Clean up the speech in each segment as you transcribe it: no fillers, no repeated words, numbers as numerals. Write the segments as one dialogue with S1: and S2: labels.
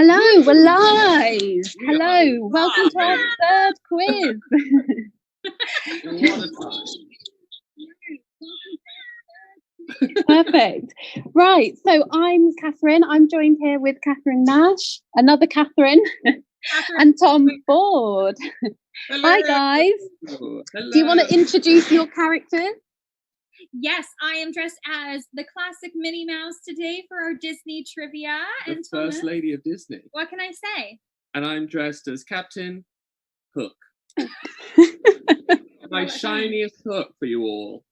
S1: Hello, we're live. Hello, welcome to our third quiz. Perfect. Right, so I'm Kathryn. I'm joined here with Kathryn Nash, another Kathryn, and Thom Ford.
S2: Hello.
S1: Hi, guys.
S2: Hello.
S1: Do you want to introduce your characters?
S3: Yes, I am dressed as the classic Minnie Mouse today for our Disney trivia.
S2: The First Lady of Disney.
S3: What can I say?
S2: And I'm dressed as Captain Hook. My shiniest hook for you all.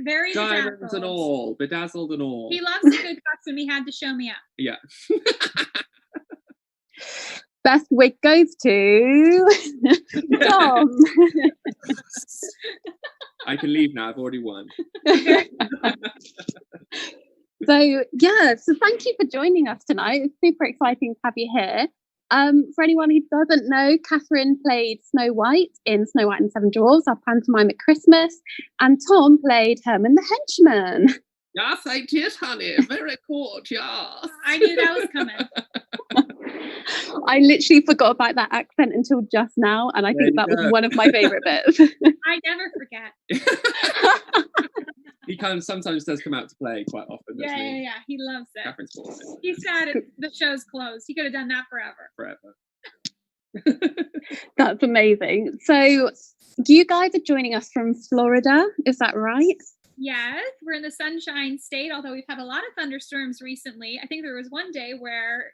S3: Very
S2: diamonds
S3: bedazzled.
S2: and all, bedazzled and all.
S3: He loves a good costume. He had to show me up.
S2: Yeah.
S1: Best wig goes to Thom.
S2: I can leave now. I've already won.
S1: So thank you for joining us tonight. It's super exciting to have you here. For anyone who doesn't know, Kathryn played Snow White in Snow White and Seven Dwarfs, our pantomime at Christmas, and Thom played Herman the Henchman.
S2: Yes, I did, honey. Very good, yes.
S3: I knew that was coming.
S1: I literally forgot about that accent until just now, and I think that was one of my favourite bits.
S3: I never forget.
S2: He sometimes does come out to play quite often, doesn't he?
S3: Yeah. He loves it.
S2: Kathryn's awesome.
S3: He's sad the show's closed. He could have done that forever.
S1: That's amazing. So you guys are joining us from Florida, is that right?
S3: Yes, we're in the Sunshine State, although we've had a lot of thunderstorms recently. I think there was one day where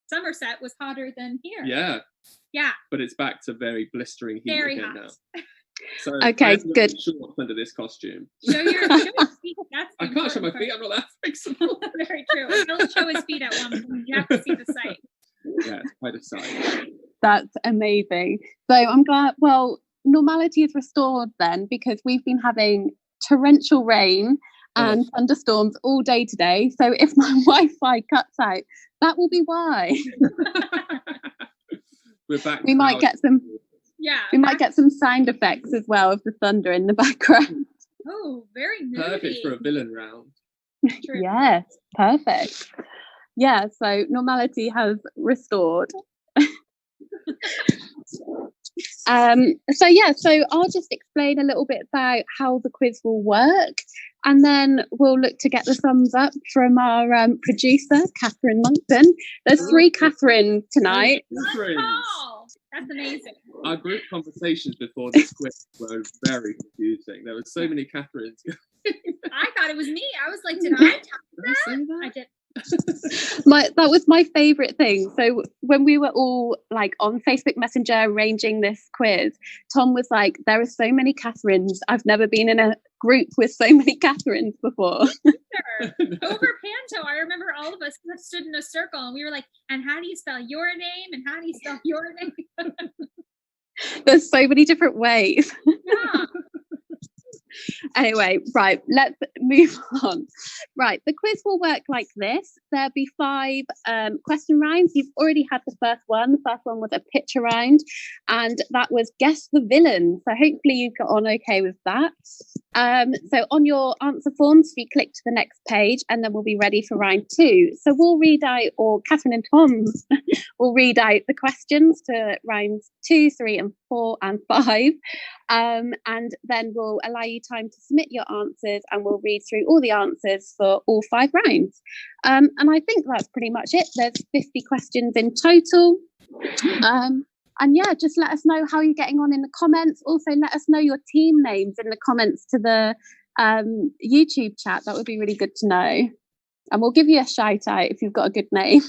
S3: Somerset was hotter than here.
S2: Yeah. But it's back to very blistering heat
S3: very
S2: again
S3: hot.
S2: now. So
S1: okay, good.
S2: Shorts under this costume.
S3: Show your feet. That's
S2: I can't show my feet. I'm not that flexible.
S3: Very true. He'll show his feet at one point. You have to see the sight.
S2: Yeah, it's quite a sight.
S1: That's amazing. So I'm glad. Well, normality is restored then, because we've been having torrential rain and thunderstorms all day today. So if my Wi-Fi cuts out, that will be why.
S2: We're back.
S1: We might get some.
S3: Yeah.
S1: We might get some sound effects as well of the thunder in the background.
S3: Oh, very moody.
S2: Perfect for a villain round.
S3: True.
S1: Yes, perfect. Yeah, so normality has restored. So I'll just explain a little bit about how the quiz will work, and then we'll look to get the thumbs up from our producer, Kathryn Monkton. There's 3 Kathryns tonight.
S3: Oh, that's amazing.
S2: Our group conversations before this quiz were very confusing. There were so many Kathryns.
S3: I thought it was me. I was like, did I say that? I did.
S1: That was my favorite thing. So when we were all like on Facebook Messenger arranging this quiz, Thom was like, there are so many Kathryns. I've never been in a group with so many Kathryns before.
S3: Sure. Over panto, I remember all of us stood in a circle and we were like, and how do you spell your name? And how do you spell your name?
S1: There's so many different ways.
S3: Yeah.
S1: Anyway, right, let's move on. Right, the quiz will work like this. There'll be 5 question rounds. You've already had the first one. The first one was a picture round, and that was guess the villain. So hopefully you got on okay with that. So on your answer forms, you click to the next page, and then we'll be ready for round 2. So we'll read out, or Kathryn and Thom will read out the questions to rounds 2, 3, and 4, and 5. And then we'll allow you time to submit your answers, and we'll read through all the answers for all 5 rounds. And I think that's pretty much it. There's 50 questions in total. And yeah, just let us know how you're getting on in the comments. Also, let us know your team names in the comments to the YouTube chat. That would be really good to know. And we'll give you a shout out if you've got a good name.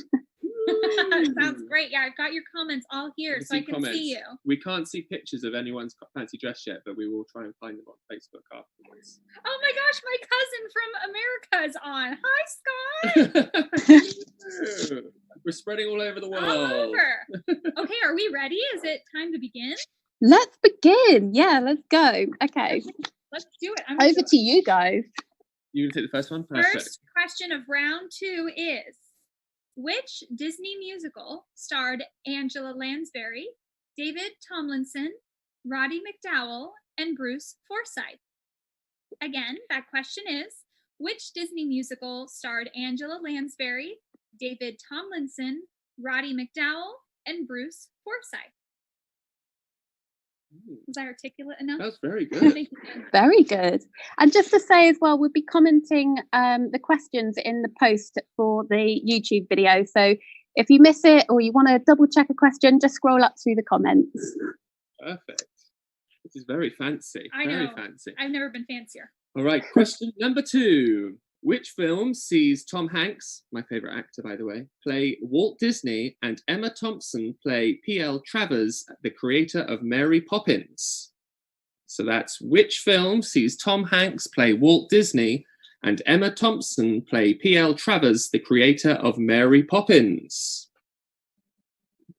S3: Sounds great. Yeah, I've got your comments all here so I can see you.
S2: We can't see pictures of anyone's fancy dress yet, but we will try and find them on Facebook afterwards.
S3: Oh my gosh, my cousin from America is on. Hi, Scott.
S2: We're spreading all over the world.
S3: All over. Okay, are we ready? Is it time to begin?
S1: Let's begin. Yeah, let's go. Okay.
S3: Let's do it.
S1: Over to you guys.
S2: You can take the first one? Perfect.
S3: First question of round 2 is, which Disney musical starred Angela Lansbury, David Tomlinson, Roddy Mcdowall, and Bruce Forsyth? Again, that question is, which Disney musical starred Angela Lansbury, David Tomlinson, Roddy McDowall, and Bruce Forsyth. Was I articulate enough?
S2: That's very good.
S3: Thank you.
S1: Very good. And just to say as well, we'll be commenting the questions in the post for the YouTube video. So if you miss it or you want to double check a question, just scroll up through the comments.
S2: Perfect. This is very fancy.
S3: I
S2: very
S3: know.
S2: fancy.
S3: I've never been fancier.
S2: All right, question number 2. Which film sees Tom Hanks, my favourite actor, by the way, play Walt Disney and Emma Thompson play P.L. Travers, the creator of Mary Poppins? So that's which film sees Tom Hanks play Walt Disney and Emma Thompson play P.L. Travers, the creator of Mary Poppins?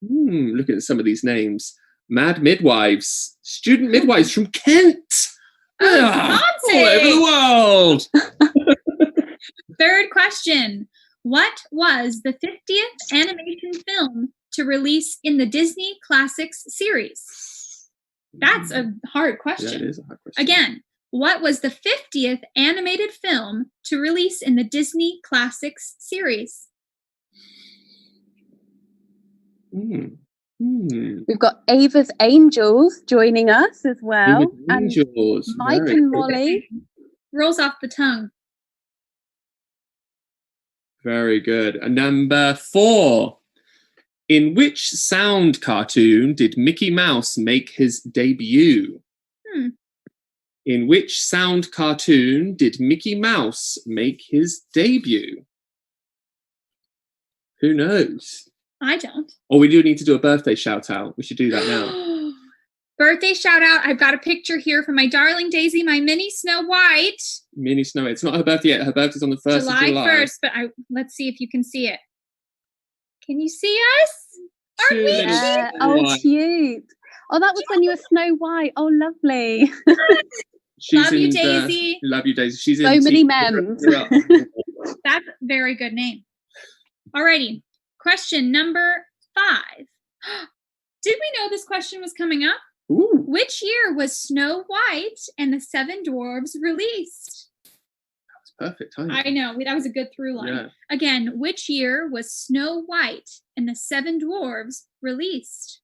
S2: Look at some of these names. Mad Midwives, student midwives from Kent. All over the world.
S3: Third question. What was the 50th animation film to release in the Disney Classics series? That's a hard question.
S2: Yeah, it is a hard question.
S3: Again, what was the 50th animated film to release in the Disney Classics series?
S1: We've got Ava's Angels joining us as well.
S2: Angels.
S1: And Mike and Molly.
S3: Rolls off the tongue.
S2: Very good. And number 4. In which sound cartoon did Mickey Mouse make his debut? In which sound cartoon did Mickey Mouse make his debut? Who knows?
S3: I don't.
S2: Or we do need to do a birthday shout out. We should do that now.
S3: Birthday shout out. I've got a picture here from my darling Daisy, my mini Snow White.
S2: Mini Snow. It's not her birthday yet. Her birthday's on the 1st of July.
S3: July 1st, but let's see if you can see it. Can you see us? Aren't we cute?
S1: Oh, cute. Oh, that was when you were Snow White. Oh, lovely.
S3: Love you, Daisy.
S2: Love you, Daisy. She's
S1: so many memes.
S3: That's a very good name. Alrighty. Question number 5. Did we know this question was coming up?
S2: Ooh.
S3: Which year was Snow White and the Seven Dwarves released?
S2: That was perfect timing.
S3: I know. That was a good through line.
S2: Yeah.
S3: Again, which year was Snow White and the Seven Dwarves released?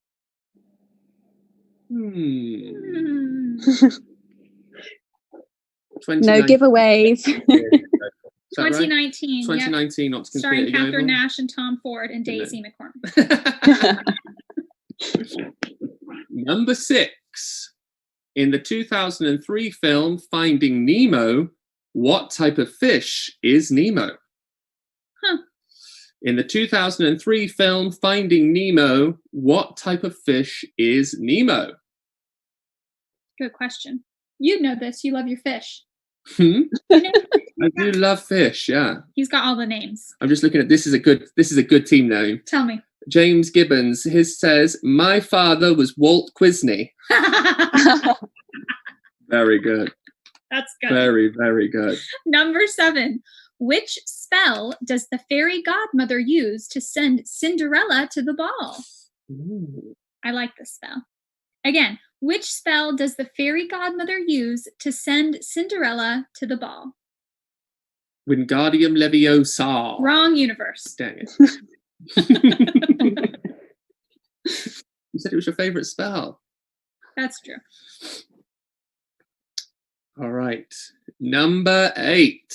S1: No giveaways.
S3: 2019.
S2: 2019, not to
S3: starring Kathryn Nash and Thom Ford and Daisy McCormick.
S2: Number 6. In the 2003 film Finding Nemo, what type of fish is Nemo? In the 2003 film Finding Nemo, what type of fish is Nemo?
S3: Good question. You know this. You love your fish.
S2: I do love fish, yeah.
S3: He's got all the names.
S2: I'm just looking at this is a good team name.
S3: Tell me.
S2: James Gibbons, his says, my father was Walt Disney. Very good.
S3: That's good.
S2: Very, very good.
S3: Number 7. Which spell does the fairy godmother use to send Cinderella to the ball?
S2: Ooh.
S3: I like this spell. Again, which spell does the fairy godmother use to send Cinderella to the ball?
S2: Wingardium Leviosa.
S3: Wrong universe.
S2: Dang it. You said it was your favourite spell.
S3: That's true.
S2: All right. Number 8.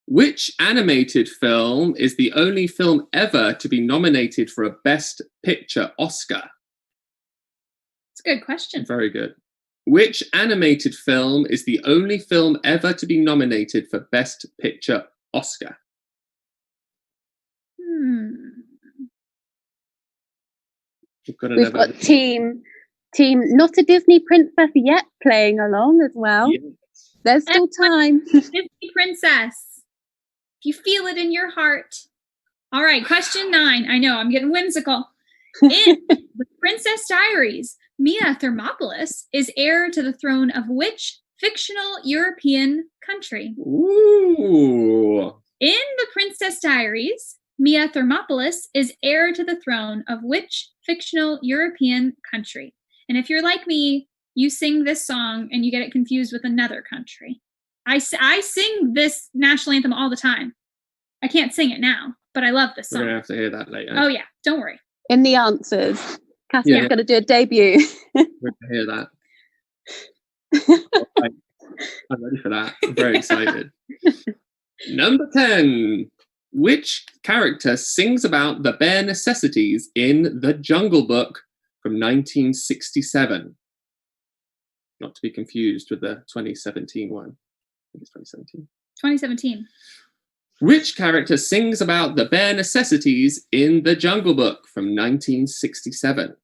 S2: Which animated film is the only film ever to be nominated for a Best Picture Oscar?
S3: It's a good question.
S2: Very good. Which animated film is the only film ever to be nominated for Best Picture Oscar?
S1: We've got team not a Disney princess yet playing along as well. Yes. There's still time.
S3: Disney princess. If you feel it in your heart. All right, question 9. I know, I'm getting whimsical. In The Princess Diaries, Mia Thermopolis is heir to the throne of which fictional European country?
S2: Ooh.
S3: In The Princess Diaries, Mia Thermopolis is heir to the throne of which fictional European country? And if you're like me, you sing this song and you get it confused with another country. I sing this national anthem all the time. I can't sing it now, but I love this
S2: We're
S3: song.
S2: going to have to hear that later.
S3: Oh, yeah. Don't worry.
S1: In the answers, Catherine's
S2: Yeah.
S1: going to do a debut.
S2: We're going to hear that. I'm ready for that. I'm very excited. Number 10. Which character sings about the bare necessities in The Jungle Book from 1967? Not to be confused with the 2017 one. I think it's 2017.
S3: 2017.
S2: Which character sings about the bare necessities in The Jungle Book from 1967?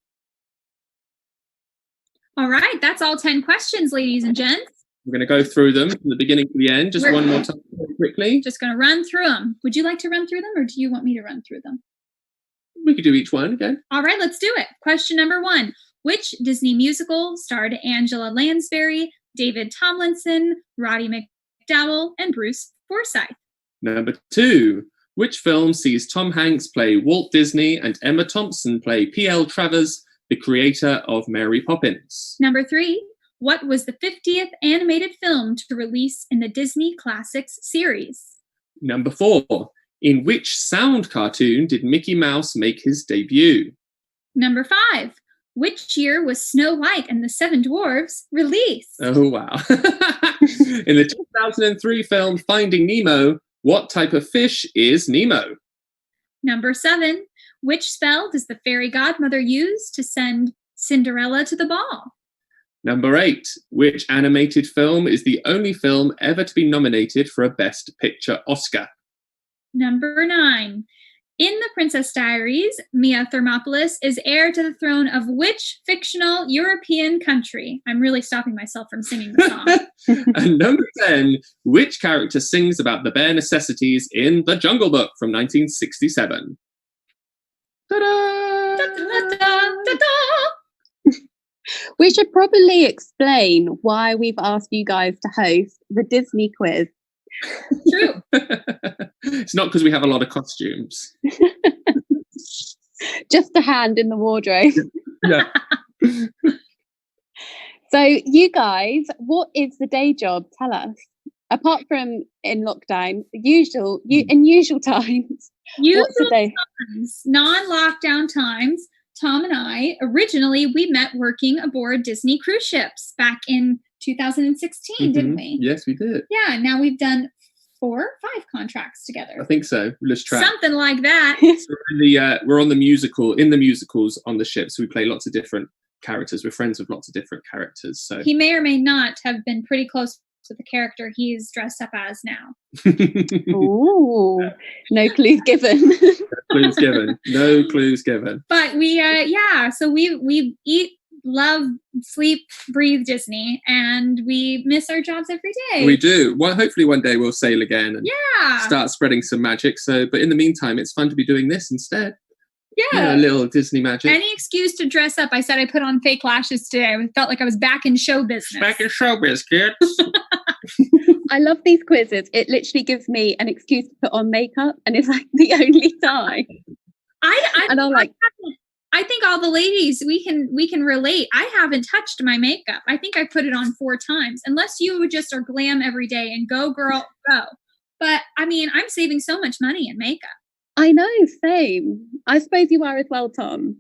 S3: All right. That's all 10 questions, ladies and gents.
S2: We're going to go through them from the beginning to the end, just one more time quickly.
S3: Just going to run through them. Would you like to run through them, or do you want me to run through them?
S2: We could do each one again.
S3: All right, let's do it. Question number 1. Which Disney musical starred Angela Lansbury, David Tomlinson, Roddy McDowall, and Bruce Forsyth?
S2: Number 2. Which film sees Tom Hanks play Walt Disney and Emma Thompson play P.L. Travers, the creator of Mary Poppins?
S3: Number 3. What was the 50th animated film to release in the Disney Classics series?
S2: Number 4. In which sound cartoon did Mickey Mouse make his debut?
S3: Number 5. Which year was Snow White and the Seven Dwarfs released?
S2: Oh, wow. In the 2003 film Finding Nemo, what type of fish is Nemo?
S3: Number 7. Which spell does the fairy godmother use to send Cinderella to the ball?
S2: Number 8. Which animated film is the only film ever to be nominated for a Best Picture Oscar?
S3: Number 9. In The Princess Diaries, Mia Thermopolis is heir to the throne of which fictional European country? I'm really stopping myself from singing the song.
S2: And number 10. Which character sings about the bare necessities in The Jungle Book from 1967? Ta-da!
S3: Da-da-da-da-da-da.
S1: We should probably explain why we've asked you guys to host the Disney quiz.
S3: True.
S2: It's not because we have a lot of costumes.
S1: Just a hand in the wardrobe.
S2: Yeah.
S1: So you guys, what is the day job? Tell us. Apart from in lockdown, in usual times. What's the day?
S3: Times, non-lockdown times, Tom and I, originally, we met working aboard Disney cruise ships back in 2016, didn't we?
S2: Yes, we did.
S3: Yeah, now we've done 4 or 5 contracts together.
S2: I think so. We lost track.
S3: Something like that.
S2: So we're on the musicals on the ship, so we play lots of different characters. We're friends with lots of different characters. So
S3: He may or may not have been pretty close to the character he's dressed up as now.
S1: Ooh, no clues given.
S2: No clues given.
S3: But we, so we eat, love, sleep, breathe Disney, and we miss our jobs every day.
S2: We do. Well, hopefully one day we'll sail again and
S3: Yeah.
S2: start spreading some magic. So, but in the meantime, it's fun to be doing this instead.
S3: Yeah.
S2: A little Disney magic.
S3: Any excuse to dress up. I said I put on fake lashes today. I felt like I was back in show business.
S2: Back in showbiz, kids.
S1: I love these quizzes. It literally gives me an excuse to put on makeup, and it's like the only time.
S3: I think all the ladies we can relate. I haven't touched my makeup. I think I put it on 4 times. Unless you just are glam every day and go girl go. But I mean, I'm saving so much money in makeup.
S1: I know, same. I suppose you are as well, Tom.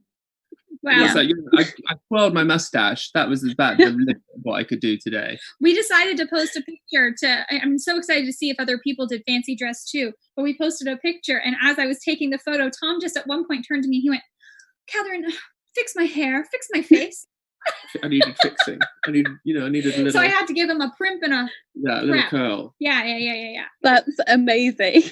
S3: Wow.
S2: Yeah. So, I twirled my mustache. That was about the limit of what I could do today.
S3: We decided to post a picture I'm so excited to see if other people did fancy dress too. But we posted a picture, and as I was taking the photo, Tom just at one point turned to me and he went, "Kathryn, fix my hair, fix my face."
S2: I needed fixing. I needed a little.
S3: So I had to give him a primp and a
S2: little curl.
S3: Yeah.
S1: That's amazing.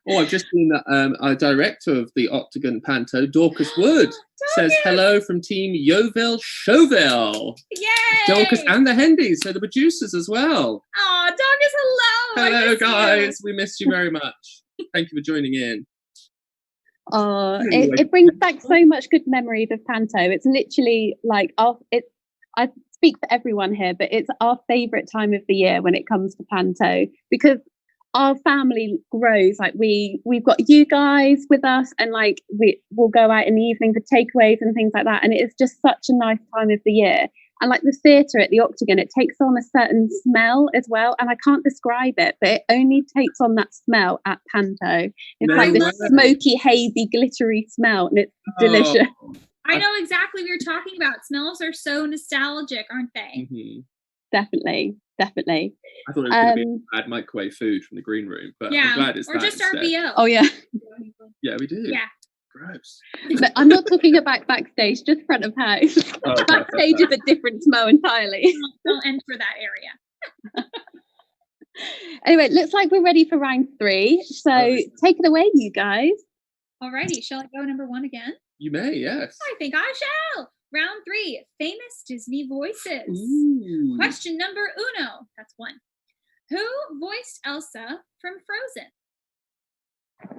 S2: Oh, I've just seen that our director of the Octagon panto, Dorcas Wood, says hello from Team Yeovil Showville.
S3: Yay!
S2: Dorcas and the Hendies, so the producers as well.
S3: Oh, Dorcas, hello!
S2: Hello, guys. We missed you very much. Thank you for joining in.
S1: Oh, it brings back so much good memories of panto. It's literally like I speak for everyone here, but it's our favourite time of the year when it comes to panto, because our family grows. Like we've got you guys with us, and like we'll go out in the evening for takeaways and things like that, and it is just such a nice time of the year. And like the theatre at the Octagon, it takes on a certain smell as well. And I can't describe it, but it only takes on that smell at panto. It's like this smoky, hazy, glittery smell, and it's delicious.
S3: I know exactly what you're talking about. Smells are so nostalgic, aren't they?
S2: Mm-hmm.
S1: Definitely.
S2: I thought it was going to be bad microwave food from the green room, but I'm glad it's
S3: or just our BO.
S1: Oh yeah.
S2: Yeah, we do.
S3: Yeah.
S2: Gross.
S1: But I'm not talking about backstage, just front of house. Backstage is a different smell entirely.
S3: Don't enter that area.
S1: Anyway, it looks like we're ready for round 3. So take it away, you guys.
S3: Alrighty, shall I go number 1 again?
S2: You may, yes.
S3: I think I shall. Round 3, famous Disney voices.
S2: Ooh.
S3: Question number 1. That's 1. Who voiced Elsa from Frozen?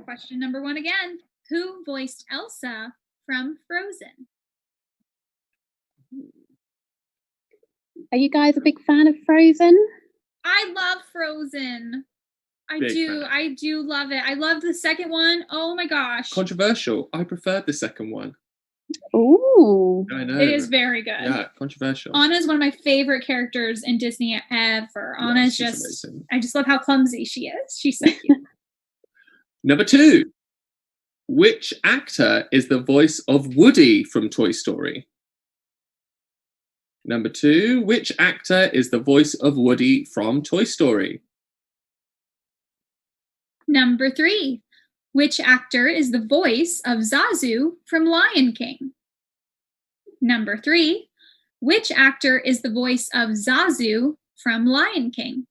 S3: Question number 1 again. Who voiced Elsa from Frozen?
S1: Are you guys a big fan of Frozen?
S3: I love Frozen. I
S2: Big
S3: do.
S2: fan.
S3: I do love it. I love the second one. Oh my gosh.
S2: Controversial. I preferred the second one.
S1: Ooh.
S2: I know.
S3: It is very good.
S2: Yeah, controversial.
S3: Anna's one of my favorite characters in Disney ever. Anna's
S2: she's
S3: just,
S2: amazing.
S3: I just love how clumsy she is. She's so cute.
S2: Number 2. Which actor is the voice of Woody from Toy Story? Number 2. Which actor is the voice of Woody from Toy Story?
S3: Number 3. Which actor is the voice of Zazu from Lion King? Number 3. Which actor is the voice of Zazu from Lion King?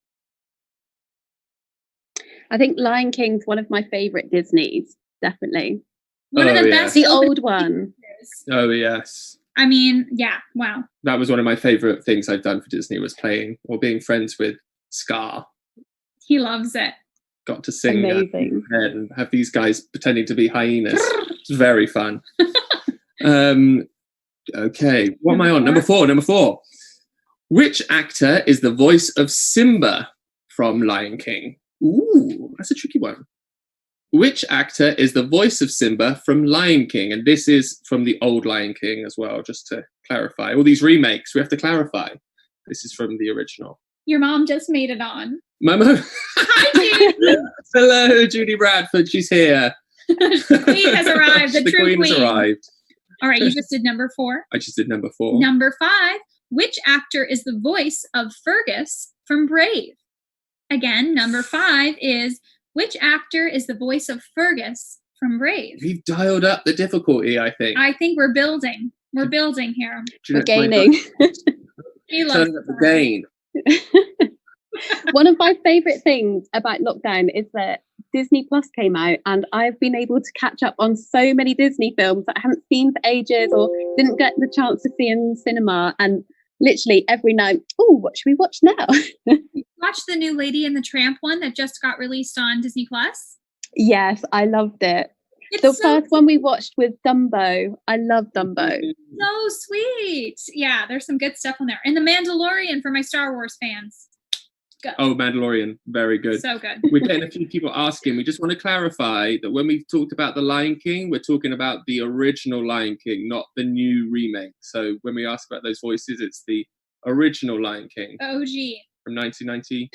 S1: I think Lion King's one of my favorite Disneys, definitely.
S3: One of the best.
S1: The old one.
S2: Oh, yes.
S3: I mean, yeah, wow.
S2: That was one of my favourite things I've done for Disney, was playing or being friends with Scar.
S3: He loves it.
S2: Got to sing
S1: Amazing.
S2: and have these guys pretending to be hyenas. It's very fun. Okay, what am I on? Number 4. Which actor is the voice of Simba from Lion King? Ooh, that's a tricky one. Which actor is the voice of Simba from Lion King? And this is from the old Lion King as well, just to clarify. All these remakes, we have to clarify. This is from the original.
S3: Your mom just made it on.
S2: Momo.
S3: Hi, Judy.
S2: Hello, Judy Bradford. She's here.
S3: The queen has arrived. The true
S2: queen has arrived.
S3: All right, you just did number 4.
S2: I just did number 4.
S3: Number 5. Which actor is the voice of Fergus from Brave? Again, number 5 is which actor is the voice of Fergus from Brave?
S2: We've dialed up the difficulty, I think.
S3: I think we're building. We're building here.
S1: We're gaining.
S3: He loves
S2: Turning up the gain.
S1: One of my favourite things about lockdown is that Disney Plus came out, and I've been able to catch up on so many Disney films that I haven't seen for ages or didn't get the chance to see in cinema. And literally every night, oh, what should we watch now?
S3: Watch the new Lady and the Tramp one that just got released on Disney Plus.
S1: Yes, I loved it.
S3: It's
S1: The
S3: so
S1: first one we watched with Dumbo. I love Dumbo.
S3: So sweet. Yeah, there's some good stuff on there. And The Mandalorian for my Star Wars fans. Go.
S2: Oh, Mandalorian. Very good.
S3: So good.
S2: We're getting a few people asking. We just want to clarify that when we've talked about The Lion King, we're talking about the original Lion King, not the new remake. So when we ask about those voices, it's the original Lion King.
S3: OG.
S2: From 1990.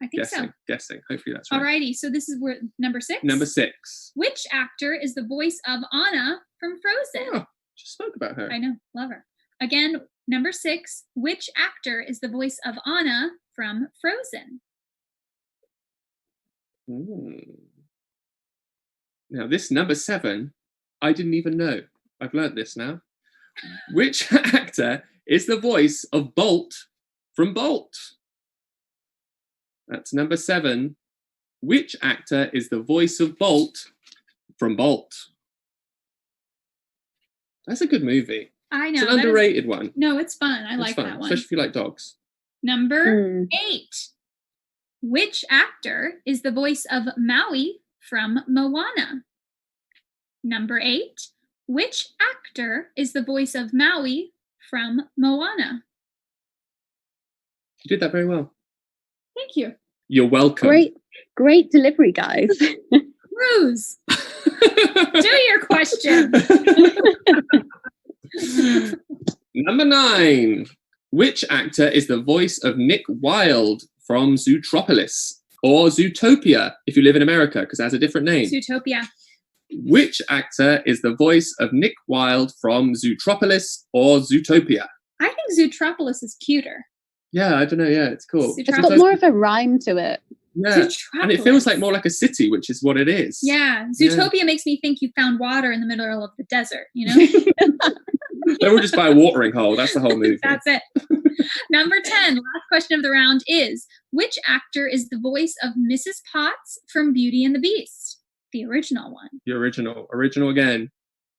S3: I think so.
S2: Guessing. Hopefully that's right.
S3: Alrighty, so this is where number 6.
S2: Number 6.
S3: Which actor is the voice of Anna from Frozen?
S2: Oh, just spoke about her.
S3: I know, love her. Again, number 6. Which actor is the voice of Anna from Frozen?
S2: Now this number 7, I didn't even know. I've learnt this now. Which actor is the voice of Bolt from Bolt? That's number 7. Which actor is the voice of Bolt from Bolt? That's a good movie.
S3: I know.
S2: It's an underrated one.
S3: No, it's fun. I like
S2: fun,
S3: that one.
S2: especially if you like dogs.
S3: Number 8. Which actor is the voice of Maui from Moana? Number 8. Which actor is the voice of Maui from Moana?
S2: You did that very well.
S3: Thank you.
S2: You're welcome.
S1: Great delivery, guys.
S3: Ruse. Do your question.
S2: Number 9. Which actor is the voice of Nick Wilde from Zootropolis? Or Zootopia, if you live in America, because it has a different name.
S3: Zootopia.
S2: Which actor is the voice of Nick Wilde from Zootropolis or Zootopia?
S3: I think Zootropolis is cuter.
S2: Yeah, I don't know. Yeah, it's cool.
S1: It's got more of a rhyme to it.
S2: Yeah, and it feels like more like a city, which is what it is.
S3: Yeah, Zootopia makes me think you found water in the middle of the desert, you know?
S2: They were just by a watering hole. That's the whole movie.
S3: That's it. Number 10, last question of the round is, which actor is the voice of Mrs. Potts from Beauty and the Beast? The original one.
S2: The original. Original again.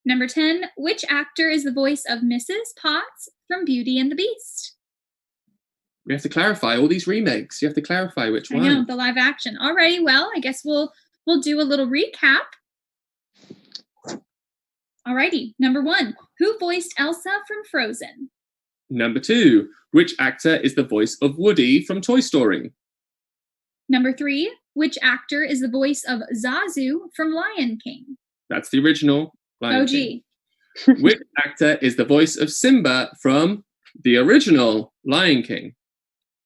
S3: Number 10, which actor is the voice of Mrs. Potts from Beauty and the Beast?
S2: We have to clarify all these remakes. You have to clarify which one.
S3: I know, the live action. Alrighty, well, I guess we'll do a little recap. Alrighty, number 1, who voiced Elsa from Frozen?
S2: Number 2, which actor is the voice of Woody from Toy Story?
S3: Number 3, which actor is the voice of Zazu from Lion King?
S2: That's the original Lion
S3: OG.
S2: King. Which actor is the voice of Simba from the original Lion King?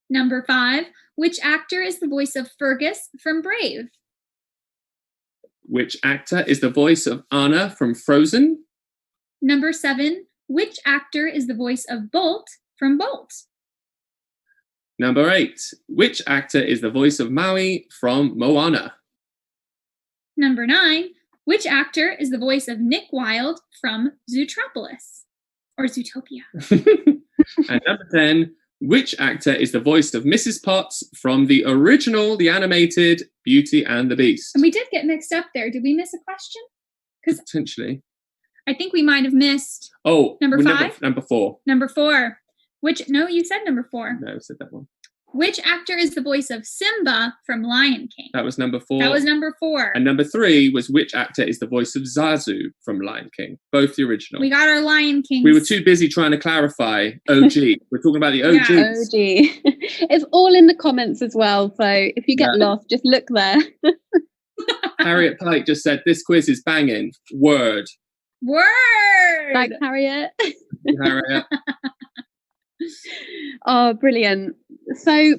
S3: Number 5, which actor is the voice of Fergus from Brave?
S2: Which actor is the voice of Anna from Frozen?
S3: Number 7, which actor is the voice of Bolt from Bolt?
S2: Number 8, which actor is the voice of Maui from Moana?
S3: Number 9, which actor is the voice of Nick Wilde from Zootropolis? Or Zootopia?
S2: And number 10, which actor is the voice of Mrs. Potts from the original, the animated Beauty and the Beast?
S3: And we did get mixed up there. Did we miss a question?
S2: Potentially.
S3: I think we might have missed.
S2: Oh,
S3: Number 5?
S2: Number 4.
S3: Number 4. No, you said number 4.
S2: No, I said that one.
S3: Which actor is the voice of Simba from Lion King?
S2: That was number 4.
S3: That was number 4.
S2: And number 3 was which actor is the voice of Zazu from Lion King? Both the original.
S3: We got our Lion King.
S2: We were too busy trying to clarify OG. We're talking about the OGs.
S1: Yeah, OG. It's all in the comments as well. So if you get lost, just look there.
S2: Harriet Pike just said, this quiz is banging. Word.
S3: Like
S1: Harriet.
S2: Harriet.
S1: Oh, brilliant. So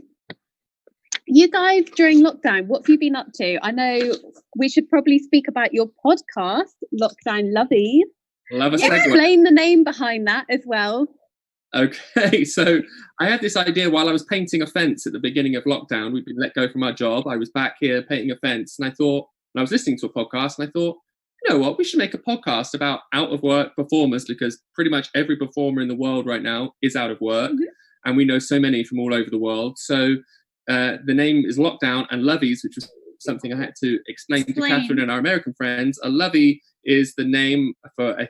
S1: you guys during lockdown, what have you been up to? I know we should probably speak about your podcast, Lockdown Lovies.
S2: Love a segue.
S1: Explain the name behind that as well.
S2: Okay, so I had this idea while I was painting a fence at the beginning of lockdown. We'd been let go from our job. I was back here painting a fence, and I was listening to a podcast, and I thought, you know what, we should make a podcast about out of work performers, because pretty much every performer in the world right now is out of work. Mm-hmm. And we know so many from all over the world. So the name is Lockdown and Lovies, which was something I had to explain to Kathryn and our American friends. A lovey is the name for a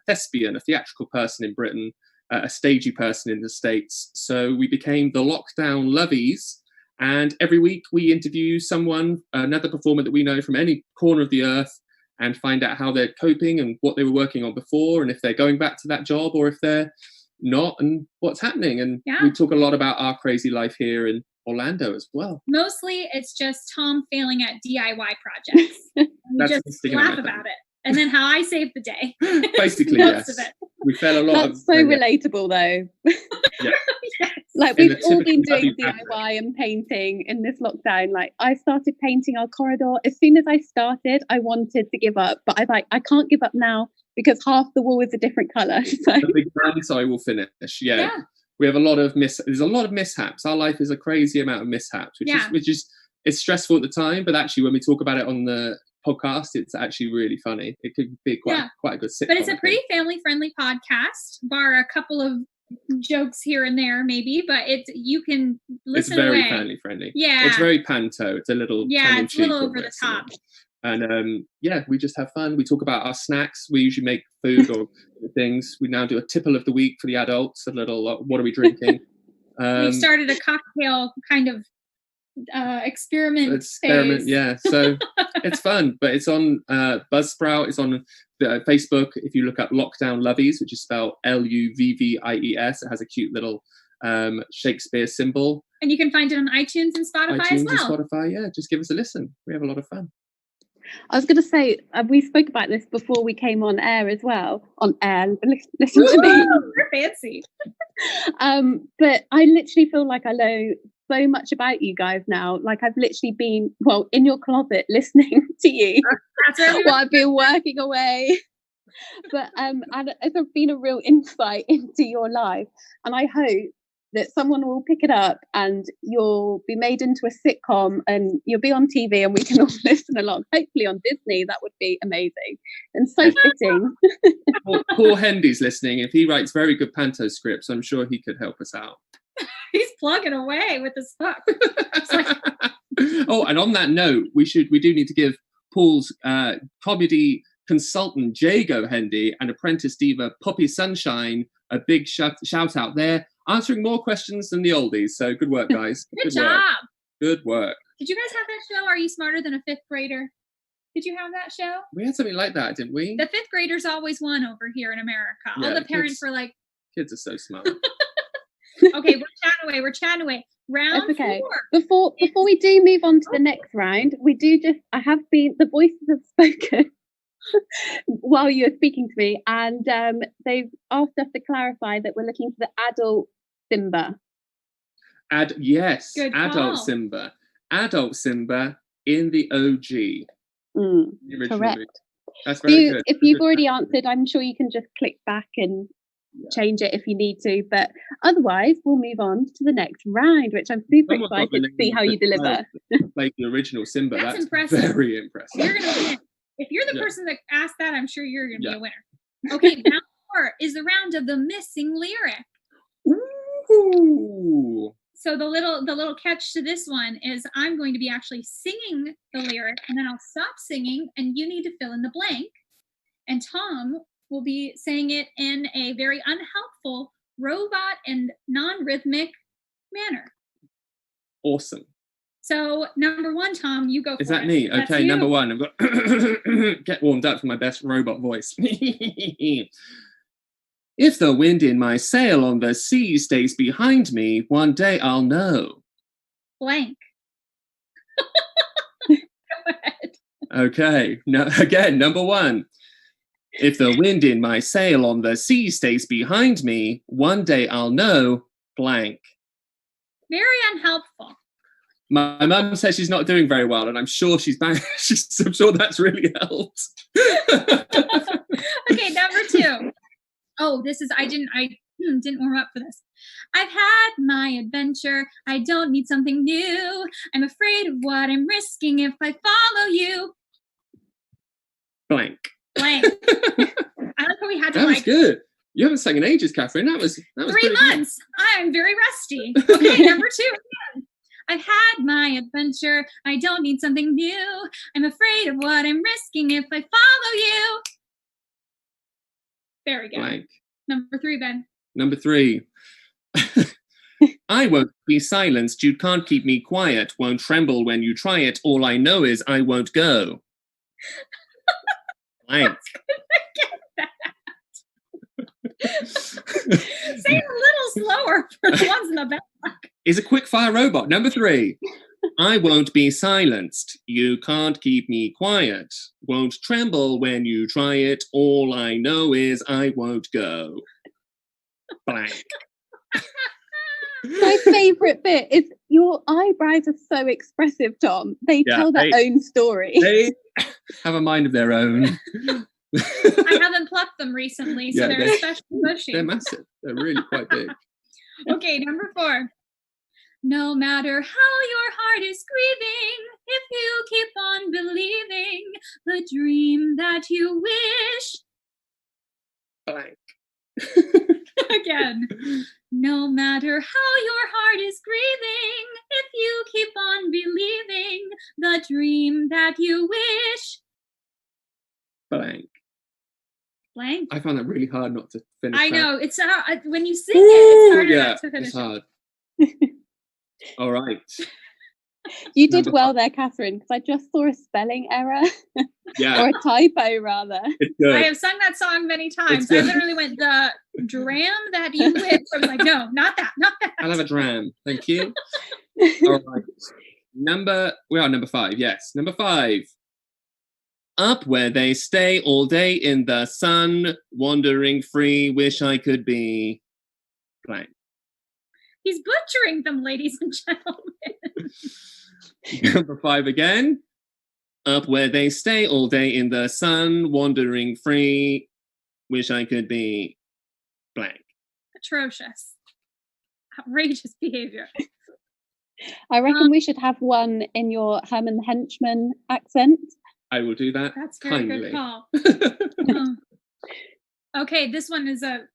S2: thespian, a theatrical person in Britain, a stagey person in the States. So we became the Lockdown Lovies. And every week we interview someone, another performer that we know from any corner of the earth, and find out how they're coping and what they were working on before, and if they're going back to that job or if they're not, and what's happening. And we talk a lot about our crazy life here in Orlando as well.
S3: Mostly it's just Tom failing at DIY projects. We just laugh about it. And then how I saved the day.
S2: Basically, yes. Of it. We fell a lot.
S1: That's so relatable though.
S2: Yeah.
S3: Yes.
S1: Like we've all been doing DIY and painting in this lockdown. Like I started painting our corridor. As soon as I started, I wanted to give up, but I can't give up now because half the wall is a different colour. So.
S2: The big brand I will finish. Yeah. We have a lot of there's a lot of mishaps. Our life is a crazy amount of mishaps, which is it's stressful at the time, but actually when we talk about it on the podcast, it's actually really funny. It could be quite a good sitcom.
S3: But it's a pretty family-friendly podcast, bar a couple of jokes here and there maybe, but you can listen.
S2: It's very family-friendly.
S3: Yeah.
S2: It's very panto. It's a little
S3: it's a little over the top.
S2: And we just have fun. We talk about our snacks. We usually make food or things. We now do a tipple of the week for the adults. A little, what are we drinking?
S3: We started a cocktail kind of experiment phase.
S2: Yeah. So it's fun, but it's on Buzzsprout. It's on Facebook. If you look up Lockdown Lovies, which is spelled Luvvies, it has a cute little Shakespeare symbol.
S3: And you can find it on iTunes and Spotify as well.
S2: And Spotify, just give us a listen. We have a lot of fun.
S1: I was going to say, we spoke about this before we came on air as well. On air, listen to me.
S3: We're fancy.
S1: But I literally feel like I know so much about you guys now. Like I've literally been, in your closet listening to you while I've been working away. But and it's been a real insight into your life. And I hope that someone will pick it up and you'll be made into a sitcom and you'll be on TV and we can all listen along. Hopefully on Disney, that would be amazing and so fitting.
S2: Paul Hendy's listening. If he writes very good panto scripts, I'm sure he could help us out.
S3: He's plugging away with his book.
S2: Oh, and on that note, we do need to give Paul's comedy consultant Jago Hendy and apprentice diva Poppy Sunshine a big shout out there, answering more questions than the oldies. So good work, guys.
S3: Good job.
S2: Good work.
S3: Did you guys have that show, Are You Smarter Than a Fifth Grader? Did you have that show?
S2: We had something like that, didn't we?
S3: The fifth graders always won over here in America.
S2: Yeah,
S3: all the parents were like...
S2: Kids are so smart.
S3: Okay, we're chatting away. Round
S1: okay.
S3: 4.
S1: Before we do move on to the next round, the voices have spoken while you were speaking to me, and they've asked us to clarify that we're looking for the adult Simba.
S2: Yes,
S3: Good
S2: adult
S3: call.
S2: Simba. Adult Simba in the OG. The original
S1: Correct.
S2: movie. That's very good.
S1: If you've already answered, I'm sure you can just click back and change it if you need to. But otherwise, we'll move on to the next round, which I'm super excited to see how you deliver.
S2: Like the original Simba.
S3: That's
S2: That's
S3: impressive.
S2: Very impressive.
S3: You're going to win. If you're the person that asked that, I'm sure you're going to be a winner. Okay, round 4 is the round of the missing lyric.
S2: Ooh.
S3: So the little catch to this one is I'm going to be actually singing the lyric, and then I'll stop singing, and you need to fill in the blank. And Tom will be saying it in a very unhelpful robot and non-rhythmic manner.
S2: Awesome.
S3: So number 1, Tom, you go for it.
S2: Is that me? Okay, number 1. I've got get warmed up for my best robot voice. If the wind in my sail on the sea stays behind me, one day I'll know.
S3: Blank. Go ahead.
S2: Okay, again, number 1. If the wind in my sail on the sea stays behind me, one day I'll know, blank.
S3: Very unhelpful.
S2: My mum says she's not doing very well, and I'm sure she's back. I'm sure that's really helped.
S3: Okay, number 2. Oh, I didn't warm up for this. I've had my adventure. I don't need something new. I'm afraid of what I'm risking if I follow you.
S2: Blank.
S3: Blank. I like how we had to
S2: That was good. You haven't sang in ages, Kathryn. That was
S3: 3 months. I'm very rusty. Okay, number 2 again. I've had my adventure. I don't need something new. I'm afraid of what I'm risking if I follow you. Very good.
S2: Blank.
S3: Number 3, Ben.
S2: Number 3. I won't be silenced. You can't keep me quiet. Won't tremble when you try it. All I know is I won't go. Blank.
S3: Say it a little slower for the ones in the back.
S2: Is a quick fire robot. Number 3. I won't be silenced. You can't keep me quiet. Won't tremble when you try it. All I know is I won't go. Blank.
S1: My favourite bit is your eyebrows are so expressive, Tom. They tell their own story.
S2: They have a mind of their own.
S3: I haven't plucked them recently, so they're especially bushy.
S2: They're massive. They're really quite big.
S3: Okay, number 4. No matter how your heart is grieving, if you keep on believing the dream that you wish.
S2: Blank.
S3: Again. No matter how your heart is grieving, if you keep on believing the dream that you wish.
S2: Blank.
S3: Blank.
S2: I found that really hard not to finish.
S3: I know. It's when you sing it, it's harder not to finish.
S2: It's hard. All right.
S1: You did well there, Kathryn, because I just saw a spelling error.
S2: Yeah.
S1: Or a typo, rather.
S2: It's good.
S3: I have sung that song many times. I literally went, the dram that you wish. I was like, no, not that, not that.
S2: I'll have a dram. Thank you. All right. We are number 5. Yes. Number 5. Up where they stay all day in the sun, wandering free, wish I could be blank.
S3: He's butchering them, ladies and gentlemen.
S2: Number 5 again. Up where they stay all day in the sun, wandering free, wish I could be blank.
S3: Atrocious. Outrageous behavior.
S1: I reckon we should have one in your Herman the Henchman accent.
S2: I will do that.
S3: That's a very
S2: kindly.
S3: good call. Okay, this one is are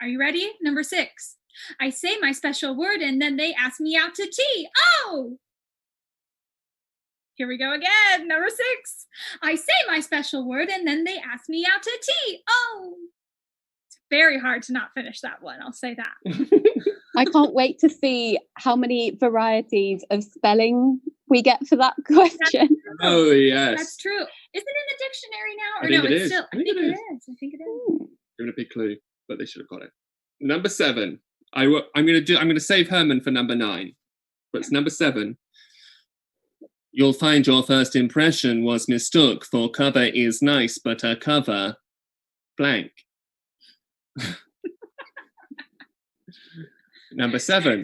S3: you ready? Number 6. I say my special word and then they ask me out to tea. Oh! Here we go again. Number 6. I say my special word and then they ask me out to tea. Oh! It's very hard to not finish that one. I'll say that.
S1: I can't wait to see how many varieties of spelling we get for that question.
S2: Oh, yes.
S3: That's true. Is it in the dictionary now? Or
S2: I think
S3: no,
S2: it
S3: it's
S2: is.
S3: still. I think it is. I think it is.
S2: Given a big clue, but they should have got it. Number 7. I'm going to save Herman for number 9, but it's number 7. You'll find your first impression was mistook, for cover is nice, but a cover blank. Number 7.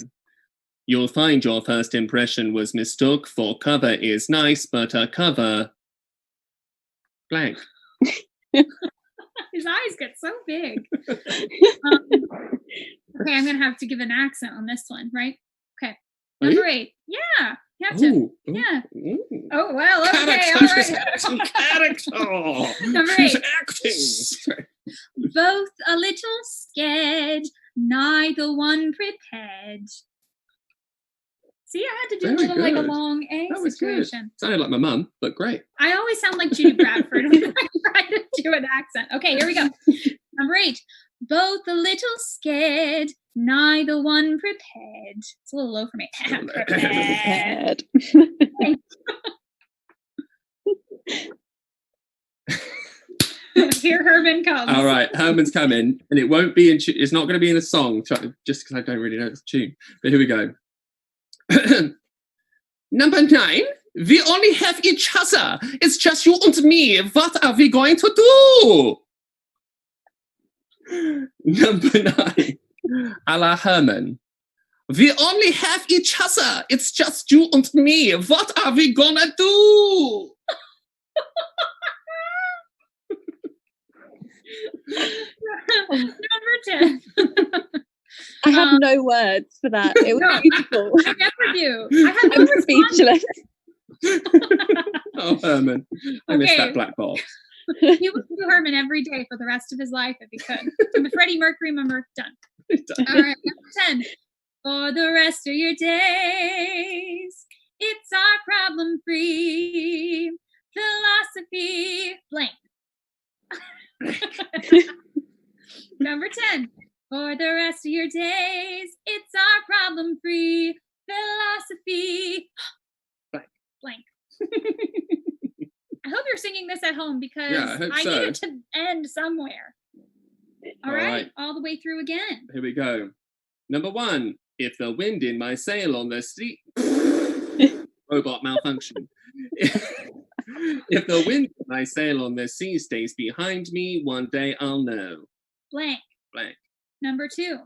S2: You'll find your first impression was mistook, for cover is nice, but a cover blank.
S3: His eyes get so big. Okay, I'm gonna have to give an accent on this one, right? Okay. Number 8. Yeah, you have to.
S2: Ooh,
S3: Yeah.
S2: ooh.
S3: Oh well. Okay.
S2: Character,
S3: All
S2: she's
S3: right.
S2: acting character.
S3: Number
S2: She's
S3: 8.
S2: acting.
S3: Both a little scared, neither one prepared. See, I had to do
S2: Very
S3: a little like a
S2: good.
S3: long A
S2: That was good.
S3: situation.
S2: Sounded like my mum, but great.
S3: I always sound like Judy Bradford when I try to do an accent. Okay, here we go. Number 8. Both a little scared, neither one prepared. It's a little low for me. Prepared. Here Herman comes.
S2: All right, Herman's coming, and it won't be in. It's not going to be in a song, just because I don't really know the tune. But here we go. Number 9. We only have each other. It's just you and me. What are we going to do? Number 9. A la Herman. We only have each other. It's just you and me. What are we gonna do?
S3: Number 10.
S1: I have no words for that. It was
S3: No,
S1: beautiful.
S3: I never do. I have no
S1: I'm
S3: response.
S1: speechless.
S2: Oh, Herman. I missed
S3: Okay.
S2: that black box.
S3: He would do Herman every day for the rest of his life if he could. I'm the Freddie Mercury member. Done. All right, number 10. For the rest of your days, it's our problem-free philosophy blank. Number 10. For the rest of your days, it's our problem-free philosophy blank. I hope you're singing this at home because
S2: Yeah, I hope
S3: I
S2: so.
S3: need it to end somewhere. All right, all the way through again.
S2: Here we go. Number 1. If the wind in my sail on the sea... Robot malfunction. If the wind in my sail on the sea stays behind me, one day I'll know.
S3: Blank.
S2: Blank.
S3: Number 2.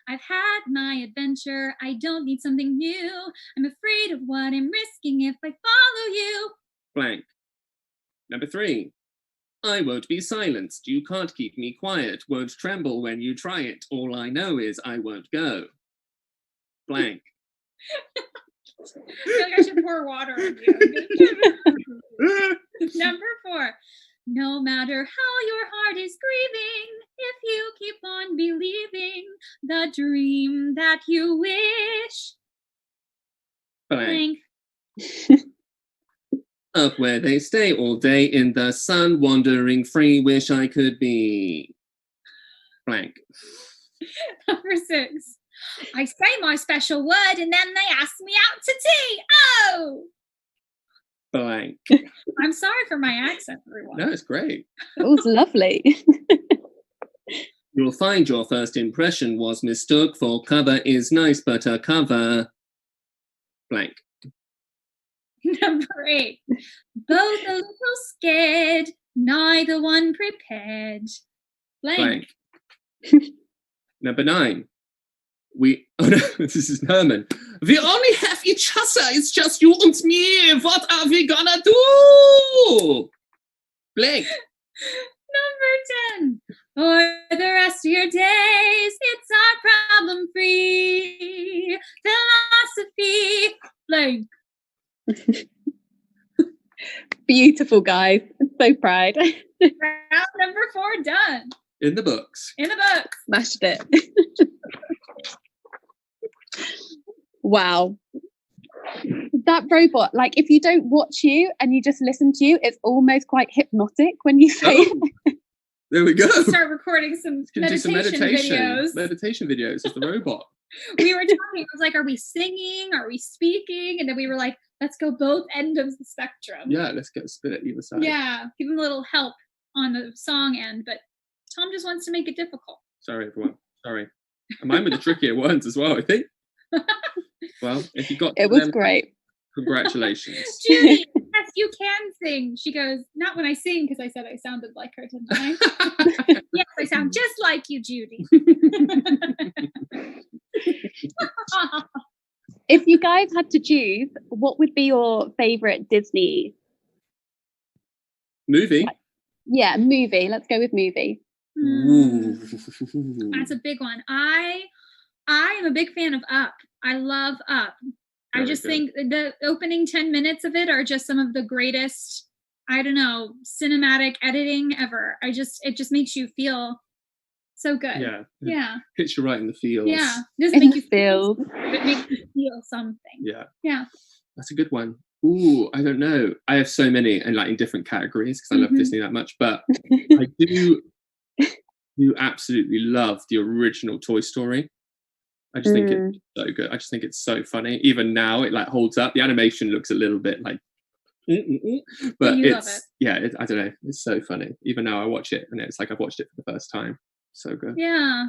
S3: I've had my adventure. I don't need something new. I'm afraid of what I'm risking if I follow you.
S2: Blank. Number 3. I won't be silenced. You can't keep me quiet. Won't tremble when you try it. All I know is I won't go. Blank.
S3: I feel like I should pour water on you. Number 4. No matter how your heart is grieving, if you keep on believing the dream that you wish.
S2: Blank.
S3: Blank.
S2: Up where they stay all day in the sun, wandering free, wish I could be. Blank.
S3: Number 6. I say my special word and then they ask me out to tea. Oh!
S2: Blank.
S3: I'm sorry for my accent, everyone.
S2: No, it's great.
S1: It was lovely.
S2: You'll find your first impression was mistook, for cover is nice, but a cover. Blank.
S3: Number 8. Both a little scared, neither one prepared. Blank.
S2: Number 9. Oh no, this is Herman. We only have each other. It's just you and me. What are we gonna do? Blank.
S3: Number 10. For the rest of your days, it's our problem-free philosophy. Blank.
S1: Beautiful, guys. I'm so proud.
S3: Round number 4 done.
S2: In the books.
S3: In the books.
S1: Smashed it. Wow. That robot, like if you don't watch you and you just listen to you, it's almost quite hypnotic when you say it.
S2: There we go.
S3: Start recording some meditation videos.
S2: Meditation videos of the robot.
S3: We were talking, it was like, are we singing? Are we speaking? And then we were like, let's go both ends of the spectrum.
S2: Yeah, let's get a spin at either side.
S3: Yeah, give him a little help on the song end, but Tom just wants to make it difficult.
S2: Sorry, everyone. Sorry. And mine were the trickier ones as well, I think. Well, if you got
S1: it was great.
S2: Congratulations.
S3: Judy, yes, you can sing. She goes, not when I sing, because I said I sounded like her, didn't I? Yes, I sound just like you, Judy.
S1: If you guys had to choose, what would be your favorite Disney
S2: movie?
S1: Yeah, movie. Let's go with movie.
S3: That's a big one. I am a big fan of Up. I love Up. I just think the opening 10 minutes of it are just some of the greatest, I don't know, cinematic editing ever. It just makes you feel so good. Yeah.
S2: Hits you right in the feels.
S3: Yeah. It doesn't make you
S1: feel.
S3: It makes you feel something.
S2: Yeah.
S3: Yeah.
S2: That's a good one. Ooh, I don't know. I have so many and like in different categories because I love Disney that much, but I do absolutely love the original Toy Story. I just think it's so good. I just think it's so funny. Even now, it like holds up. The animation looks a little bit like, but I don't know. It's so funny. Even now, I watch it and it's like I've watched it for the first time. So good.
S3: Yeah.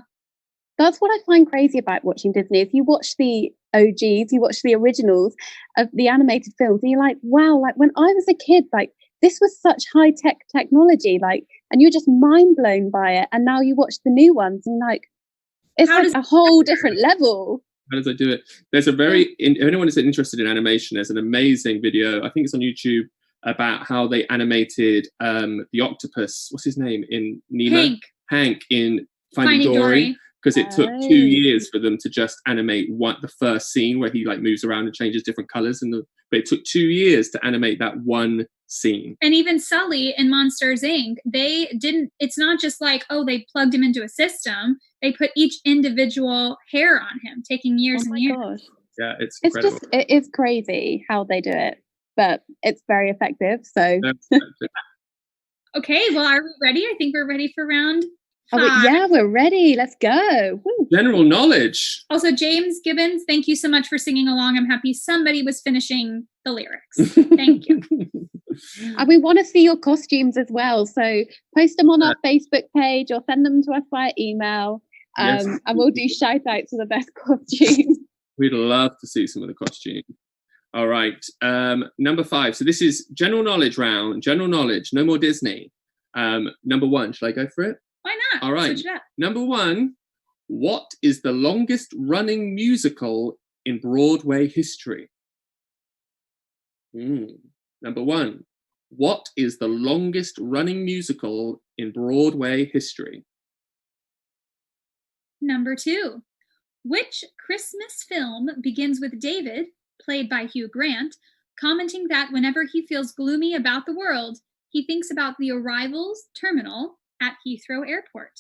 S1: That's what I find crazy about watching Disney. If you watch the OGs, you watch the originals of the animated films, and you're like, wow, like when I was a kid, like this was such high-tech technology, like, and you're just mind blown by it. And now you watch the new ones and like, it's like a whole different level.
S2: How does I do it? There's if anyone is interested in animation, there's an amazing video, I think it's on YouTube, about how they animated the octopus, what's his name, in Nemo? Hank in Finding Dory. Because it took 2 years for them to just animate the first scene where he like moves around and changes different colors, but it took 2 years to animate that one scene.
S3: And even Sully in Monsters Inc., it's not just like, oh, they plugged him into a system. They put each individual hair on him, taking years and years.
S1: Gosh.
S2: Yeah, it's incredible.
S1: It is crazy how they do it, but it's very effective. So,
S3: okay, well, are we ready? I think we're ready for round 5.
S1: Yeah, we're ready. Let's go. Woo.
S2: General knowledge.
S3: Also, James Gibbons, thank you so much for singing along. I'm happy somebody was finishing the lyrics. Thank you.
S1: And we want to see your costumes as well. So post them on our Facebook page or send them to us via email. And we'll do shout outs for the best costumes.
S2: We'd love to see some of the costumes. All right. Number 5. So this is general knowledge round. General knowledge. No more Disney. Number 1. Should I go for it?
S3: Why not?
S2: All right. Number 1. What is the longest running musical in Broadway history? Number 1. What is the longest running musical in Broadway history?
S3: Number 2. Which Christmas film begins with David, played by Hugh Grant, commenting that whenever he feels gloomy about the world, he thinks about the arrivals terminal at Heathrow Airport?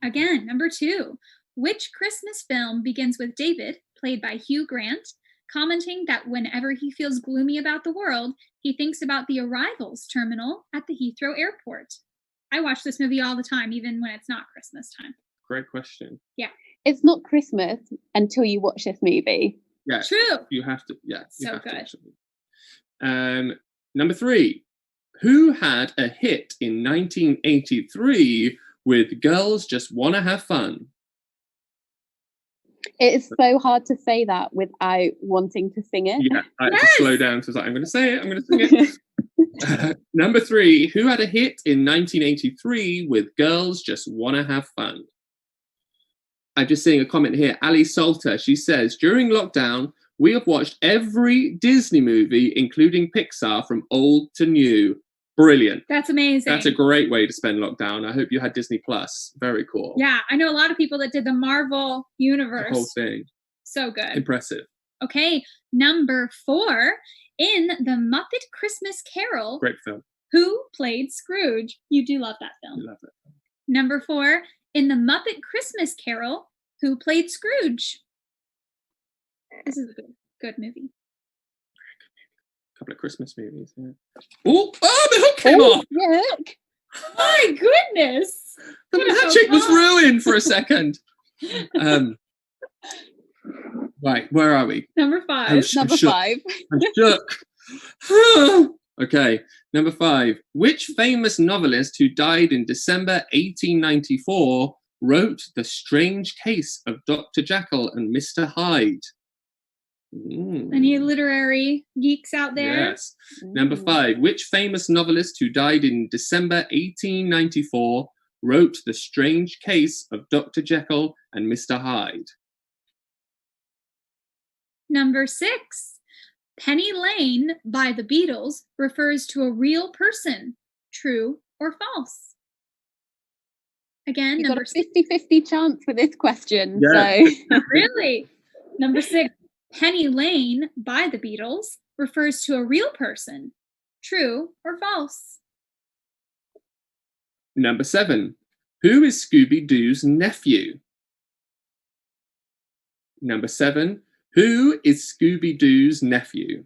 S3: Again, number 2. Which Christmas film begins with David, played by Hugh Grant, commenting that whenever he feels gloomy about the world, he thinks about the arrivals terminal at the Heathrow Airport? I watch this movie all the time, even when it's not Christmas time.
S2: Great question.
S3: Yeah.
S1: It's not Christmas until you watch this movie.
S2: Yeah.
S3: True.
S2: You have to. Yeah.
S3: So good.
S2: Number 3. Who had a hit in 1983 with Girls Just Wanna Have Fun?
S1: It is so hard to say that without wanting to sing it.
S2: Yeah, I had to slow down. So I was like, I'm going to say it. I'm going to sing it. Number 3. Who had a hit in 1983 with Girls Just Wanna Have Fun? I'm just seeing a comment here. Ali Salter, she says, during lockdown, we have watched every Disney movie, including Pixar, from old to new. Brilliant.
S3: That's amazing.
S2: That's a great way to spend lockdown. I hope you had Disney Plus. Very cool.
S3: Yeah, I know a lot of people that did the Marvel universe.
S2: The whole thing.
S3: So good.
S2: Impressive.
S3: Okay, number 4. In The Muppet Christmas Carol.
S2: Great film.
S3: Who played Scrooge? You do love that film.
S2: I love it.
S3: Number 4. In The Muppet Christmas Carol. Who played Scrooge? This is a good movie.
S2: Couple of Christmas movies. Yeah. Oh, the hook came off.
S1: Yuck.
S3: My goodness.
S2: The magic was ruined for a second. Right, where are we?
S3: Number 5.
S1: Number 5.
S2: I'm shook. Okay, number 5. Which famous novelist who died in December 1894 wrote The Strange Case of Dr. Jekyll and Mr. Hyde?
S3: Any literary geeks out there?
S2: Yes. Number 5. Which famous novelist who died in December 1894 wrote The Strange Case of Dr. Jekyll and Mr. Hyde?
S3: Number 6. Penny Lane by the Beatles refers to a real person. True or false? Again,
S1: You've got
S3: number
S1: a 50-50 chance for this question.
S2: Yeah.
S1: So
S3: Really? Number 6. Penny Lane by the Beatles refers to a real person. True or false?
S2: Number 7. Who is Scooby-Doo's nephew? Number 7. Who is Scooby-Doo's nephew?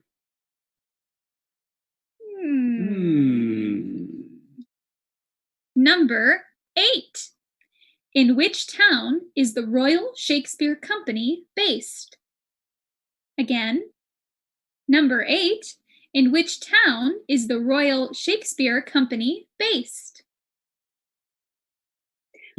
S3: Number 8. In which town is the Royal Shakespeare Company based? Again, number 8. In which town is the Royal Shakespeare Company based?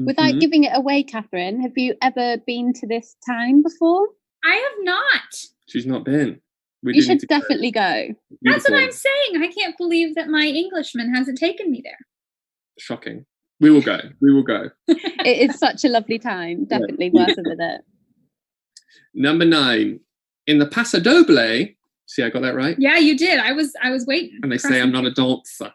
S1: without giving it away, Kathryn, have you ever been to this town before?
S3: I have not.
S2: She's not been.
S1: You should definitely go.
S3: That's what I'm saying. I can't believe that my Englishman hasn't taken me there.
S2: Shocking. We will go. We will go.
S1: It is such a lovely time. Definitely worth a visit.
S2: Number 9. In the Paso Doble, see, I got that right?
S3: Yeah, you did. I was waiting.
S2: And they say I'm not a dancer.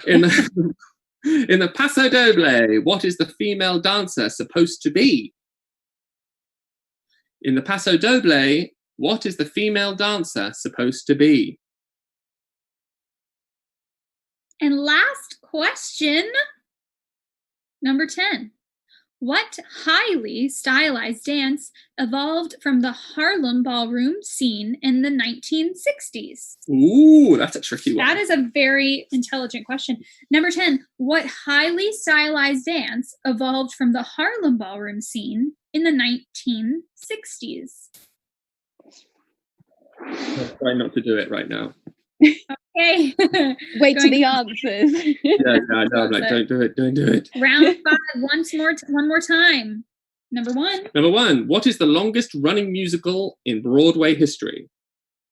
S2: In the Paso Doble, what is the female dancer supposed to be? In the Paso Doble, what is the female dancer supposed to be?
S3: And last question, number 10. What highly stylized dance evolved from the Harlem ballroom scene in the 1960s?
S2: Ooh, that's a tricky one.
S3: That is a very intelligent question. Number 10. What highly stylized dance evolved from the Harlem ballroom scene in the 1960s?
S2: I'll try not to do it right now.
S3: Okay.
S1: Wait till the answers.
S2: Yeah, no, I'm like, don't do it.
S3: Round 5, one more time. Number 1.
S2: Number 1, what is the longest running musical in Broadway history?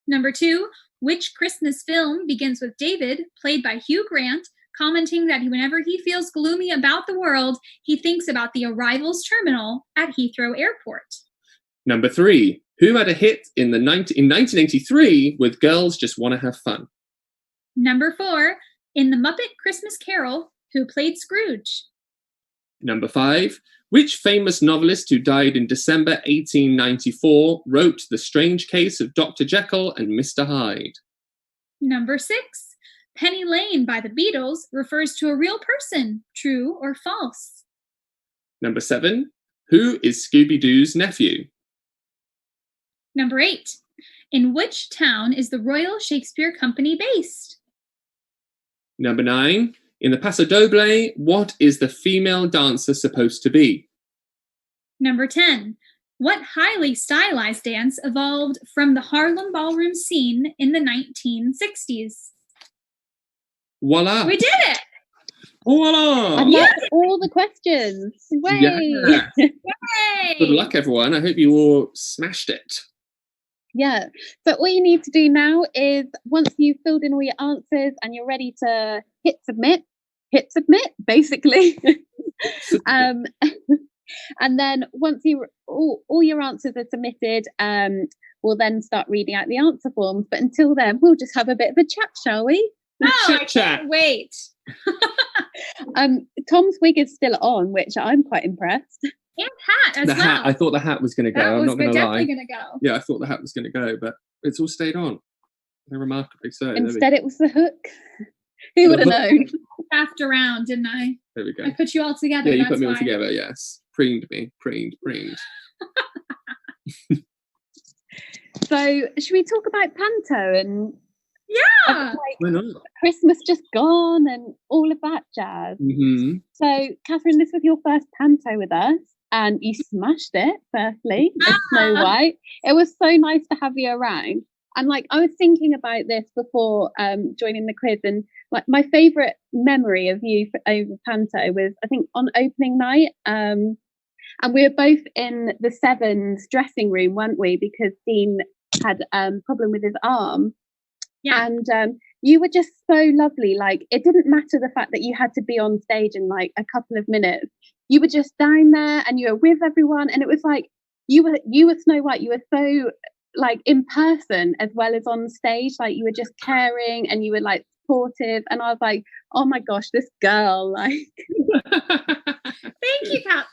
S3: Number 2, which Christmas film begins with David, played by Hugh Grant, commenting that whenever he feels gloomy about the world, he thinks about the arrivals terminal at Heathrow Airport?
S2: Number 3, who had a hit in 1983 with Girls Just Wanna Have Fun?
S3: Number 4, in The Muppet Christmas Carol, who played Scrooge?
S2: Number 5, which famous novelist who died in December 1894 wrote The Strange Case of Dr. Jekyll and Mr. Hyde?
S3: Number 6, Penny Lane by the Beatles refers to a real person. True or false?
S2: Number 7, who is Scooby-Doo's nephew?
S3: Number 8, in which town is the Royal Shakespeare Company based?
S2: Number 9, in the Paso Doble, what is the female dancer supposed to be?
S3: Number 10, what highly stylized dance evolved from the Harlem ballroom scene in the 1960s?
S2: Voila!
S3: We did it!
S2: Voila!
S1: And that's all the questions. Way!
S2: Yeah.
S3: Yay!
S2: Good luck, everyone. I hope you all smashed it.
S1: Yeah. So all you need to do now is, once you've filled in all your answers and you're ready to hit submit, basically. And then once all your answers are submitted, we'll then start reading out the answer forms. But until then, we'll just have a bit of a chat, shall we?
S3: Oh, I can't wait.
S1: Tom's wig is still on, which I'm quite impressed.
S3: And hat as
S2: The
S3: well.
S2: hat, I thought the hat was going to go.
S3: That
S2: I'm
S3: was
S2: not going to lie.
S3: definitely going to go.
S2: Yeah, I thought the hat was going to go, but it's all stayed on. Remarkably so.
S1: Instead, it was the hook. Who would have known?
S3: Wrapped around, didn't I?
S2: There we go.
S3: I put you all together.
S2: Yeah, you
S3: that's
S2: put me all
S3: why.
S2: together, yes. Preened me. Preened.
S1: So, should we talk about panto and
S3: Yeah.
S2: Why not?
S1: Christmas just gone and all of that jazz?
S2: Mm-hmm.
S1: So, Kathryn, this was your first panto with us, and you smashed it. Firstly, as Snow White. It was so nice to have you around. And I was thinking about this before joining the quiz, and my favourite memory of you over panto was, I think, on opening night. And we were both in the Seven's dressing room, weren't we? Because Dean had a problem with his arm.
S3: Yeah.
S1: And you were just so lovely. It didn't matter the fact that you had to be on stage in a couple of minutes. You were just down there and you were with everyone. And it was you were Snow White. You were so in person as well as on stage. You were just caring and you were supportive. And I was like, oh my gosh, this girl.
S3: Thank you, Kat.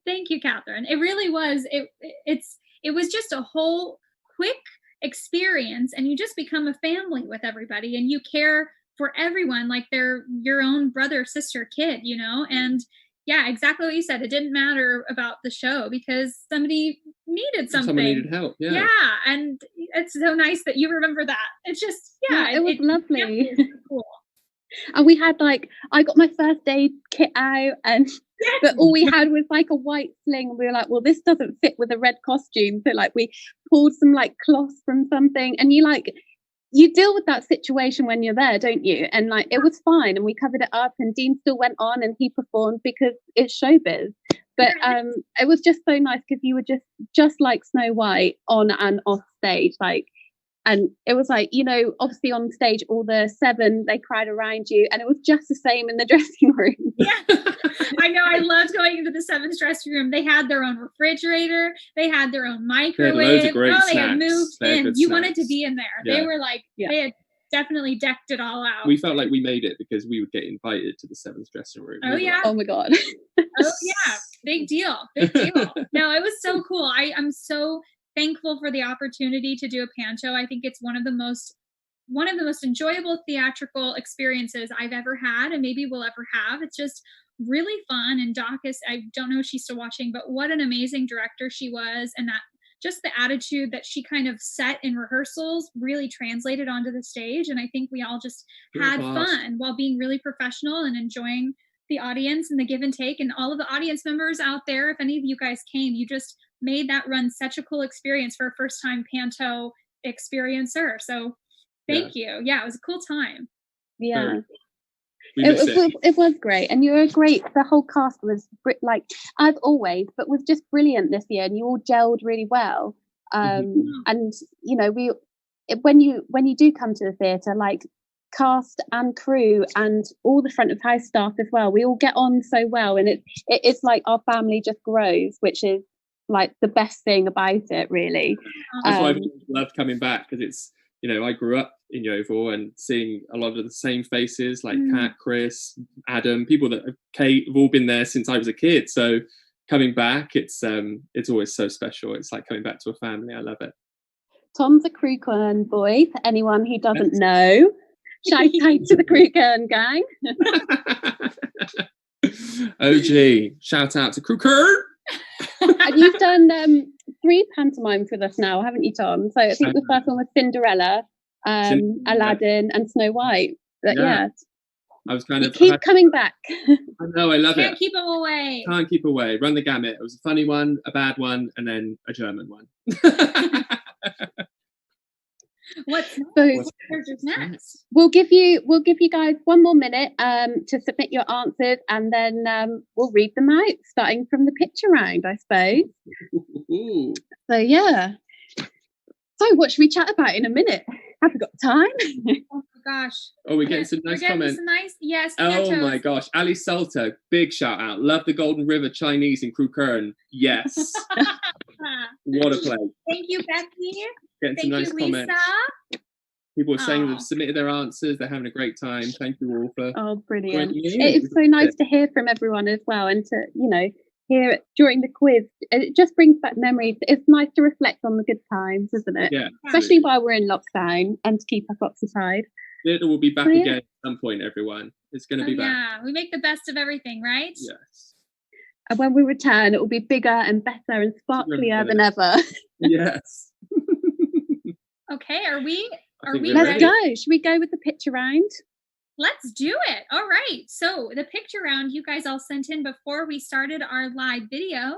S3: Thank you, Kathryn. It really was. It was just a whole quick experience, and you just become a family with everybody, and you care for everyone like they're your own brother, sister, kid, and yeah, exactly what you said. It didn't matter about the show because somebody needed something.
S2: Someone needed help.
S3: Yeah, and it's so nice that you remember that. It's just
S1: it was lovely.
S3: Really cool.
S1: And we had I got my first aid kit out, and but all we had was a white sling, and we were like, well, this doesn't fit with a red costume, so we pulled some cloth from something, and you deal with that situation when you're there, don't you? And it was fine, and we covered it up, and Dean still went on and he performed because it's showbiz. But it was just so nice because you were just like Snow White on and off stage, and it was obviously on stage, all the Seven, they cried around you, and it was just the same in the dressing room.
S3: Yeah, I know. I loved going into the Seven's dressing room. They had their own refrigerator. They had their own microwave.
S2: They had loads of great
S3: they had moved in. You wanted to be in there.
S2: Yeah.
S3: They were they had definitely decked it all out.
S2: We felt like we made it because we would get invited to the Seven's dressing room.
S3: Oh, yeah.
S1: Oh, my God.
S3: Oh, yeah. Big deal. No, it was so cool. I'm so thankful for the opportunity to do a panto. I think it's one of the most enjoyable theatrical experiences I've ever had, and maybe will ever have. It's just really fun. And Dawkins, I don't know if she's still watching, but what an amazing director she was, and that just the attitude that she kind of set in rehearsals really translated onto the stage. And I think we all just had fun while being really professional and enjoying the audience and the give and take. And all of the audience members out there, if any of you guys came, you just made that run such a cool experience for a first time panto experiencer. So thank you. Yeah, it was a cool time.
S1: Yeah. It was great, and you were great. The whole cast was as always, but was just brilliant this year, and you all gelled really well. And when you do come to the theatre, cast and crew and all the front of house staff as well, we all get on so well, and it's our family just grows, which is the best thing about it, really.
S2: That's why I've loved coming back, because it's I grew up in Yeovil and seeing a lot of the same faces Kat, Chris, Adam, people that Kate have all been there since I was a kid. So coming back, it's always so special. It's like coming back to a family. I love it.
S1: Tom's a Crewkern boy. For anyone who doesn't know, shout out to the Crewkern gang.
S2: OG, shout out to Crewkern.
S1: And you've done 3 pantomimes with us now, haven't you, Tom? So I think the first one was Cinderella, Aladdin, and Snow White. But yeah.
S2: I was kind of
S1: keep coming back.
S2: I know, I love it.
S3: Can't keep them away.
S2: Can't keep away. Run the gamut. It was a funny one, a bad one, and then a German one.
S3: What's next?
S1: So
S3: What character's next?
S1: we'll give you guys one more minute to submit your answers, and then we'll read them out, starting from the picture round, I suppose.
S2: Ooh.
S1: So yeah. So what should we chat about in a minute? Have we got time?
S3: Oh my gosh.
S2: Oh, we're getting some nice comments.
S3: Yes.
S2: Oh
S3: pantos.
S2: my gosh. Ali Salter, big shout out. Love the Golden River Chinese in Crewkern. Yes. What a play.
S3: Thank you, Becky.
S2: Getting some
S3: Thank
S2: nice
S3: you, Lisa.
S2: comments. People are saying
S3: Aw.
S2: they've submitted their answers. They're having a great time. Thank you all for
S1: Oh, brilliant.
S2: joining in.
S1: It is so nice to hear from everyone as well, and to, hear it during the quiz. It just brings back memories. It's nice to reflect on the good times, isn't it?
S2: Yeah.
S1: Especially while we're in lockdown, and to keep us occupied.
S2: Theatre will be back
S1: Oh, yeah.
S2: again at some point, everyone. It's going to be back.
S3: Yeah, we make the best of everything, right?
S2: Yes.
S1: And when we return, it will be bigger and better and sparklier than ever.
S2: Yes.
S3: Okay, are we
S2: think we're
S1: Let's
S2: ready.
S1: go. Should we go with the picture round?
S3: Let's do it. All right. So the picture round you guys all sent in before we started our live video.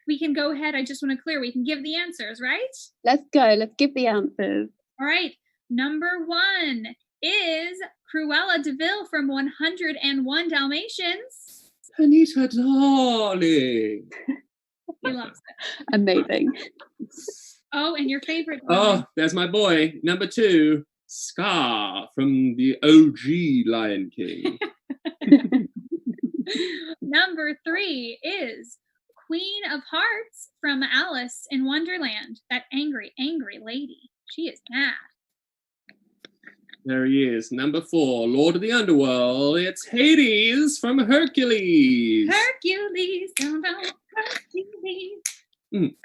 S3: We can go ahead. I just want to clear. We can give the answers, right?
S1: Let's go. Let's give the answers.
S3: All right. Number 1 is Cruella de Vil from 101 Dalmatians.
S2: Anita, darling.
S3: He loves it.
S1: Amazing.
S3: Oh, and your favorite
S2: Oh,
S3: one.
S2: there's my boy. Number 2, Scar from the OG Lion King.
S3: Number 3 is Queen of Hearts from Alice in Wonderland. That angry, angry lady. She is mad.
S2: There he is. Number 4, Lord of the Underworld. It's Hades from Hercules.
S3: Hercules. Hercules.
S2: Mm.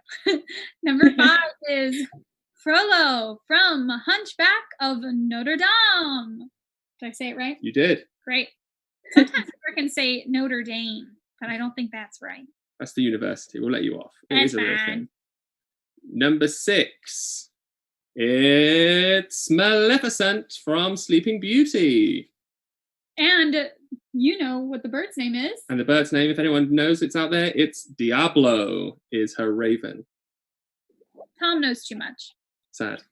S3: Number 5 is Frollo from Hunchback of Notre Dame. Did I say it right?
S2: You did.
S3: Great. Sometimes I can say Notre Dame, but I don't think that's right.
S2: That's the university. We'll let you off. It
S3: That's
S2: is a real
S3: fine.
S2: thing. Number 6. It's Maleficent from Sleeping Beauty.
S3: And you know what the bird's name is.
S2: And the bird's name, if anyone knows it's out there, it's Diablo, is her raven.
S3: Tom knows too much.
S2: Sad.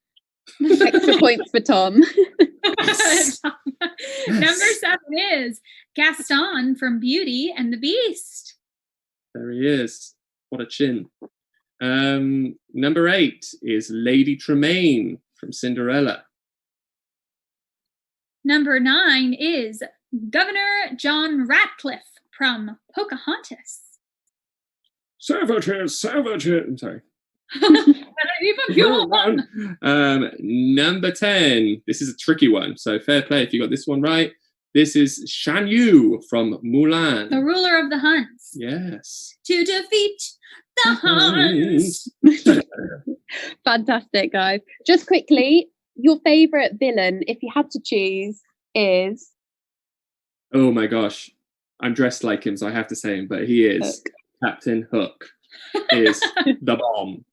S1: Extra points for Tom.
S3: Number 7 is Gaston from Beauty and the Beast.
S2: There he is. What a chin. Number 8 is Lady Tremaine from Cinderella.
S3: Number 9 is Governor John Ratcliffe from Pocahontas.
S2: Savages. I'm sorry.
S3: Number
S2: Number 10. This is a tricky one, so fair play if you got this one right. This is Shan Yu from Mulan.
S3: The ruler of the Huns.
S2: Yes.
S3: To defeat the Huns.
S1: Fantastic, guys. Just quickly, your favourite villain, if you had to choose, is...
S2: Oh my gosh. I'm dressed like him, so I have to say him, but he is
S1: Hook.
S2: Captain Hook. Is the bomb.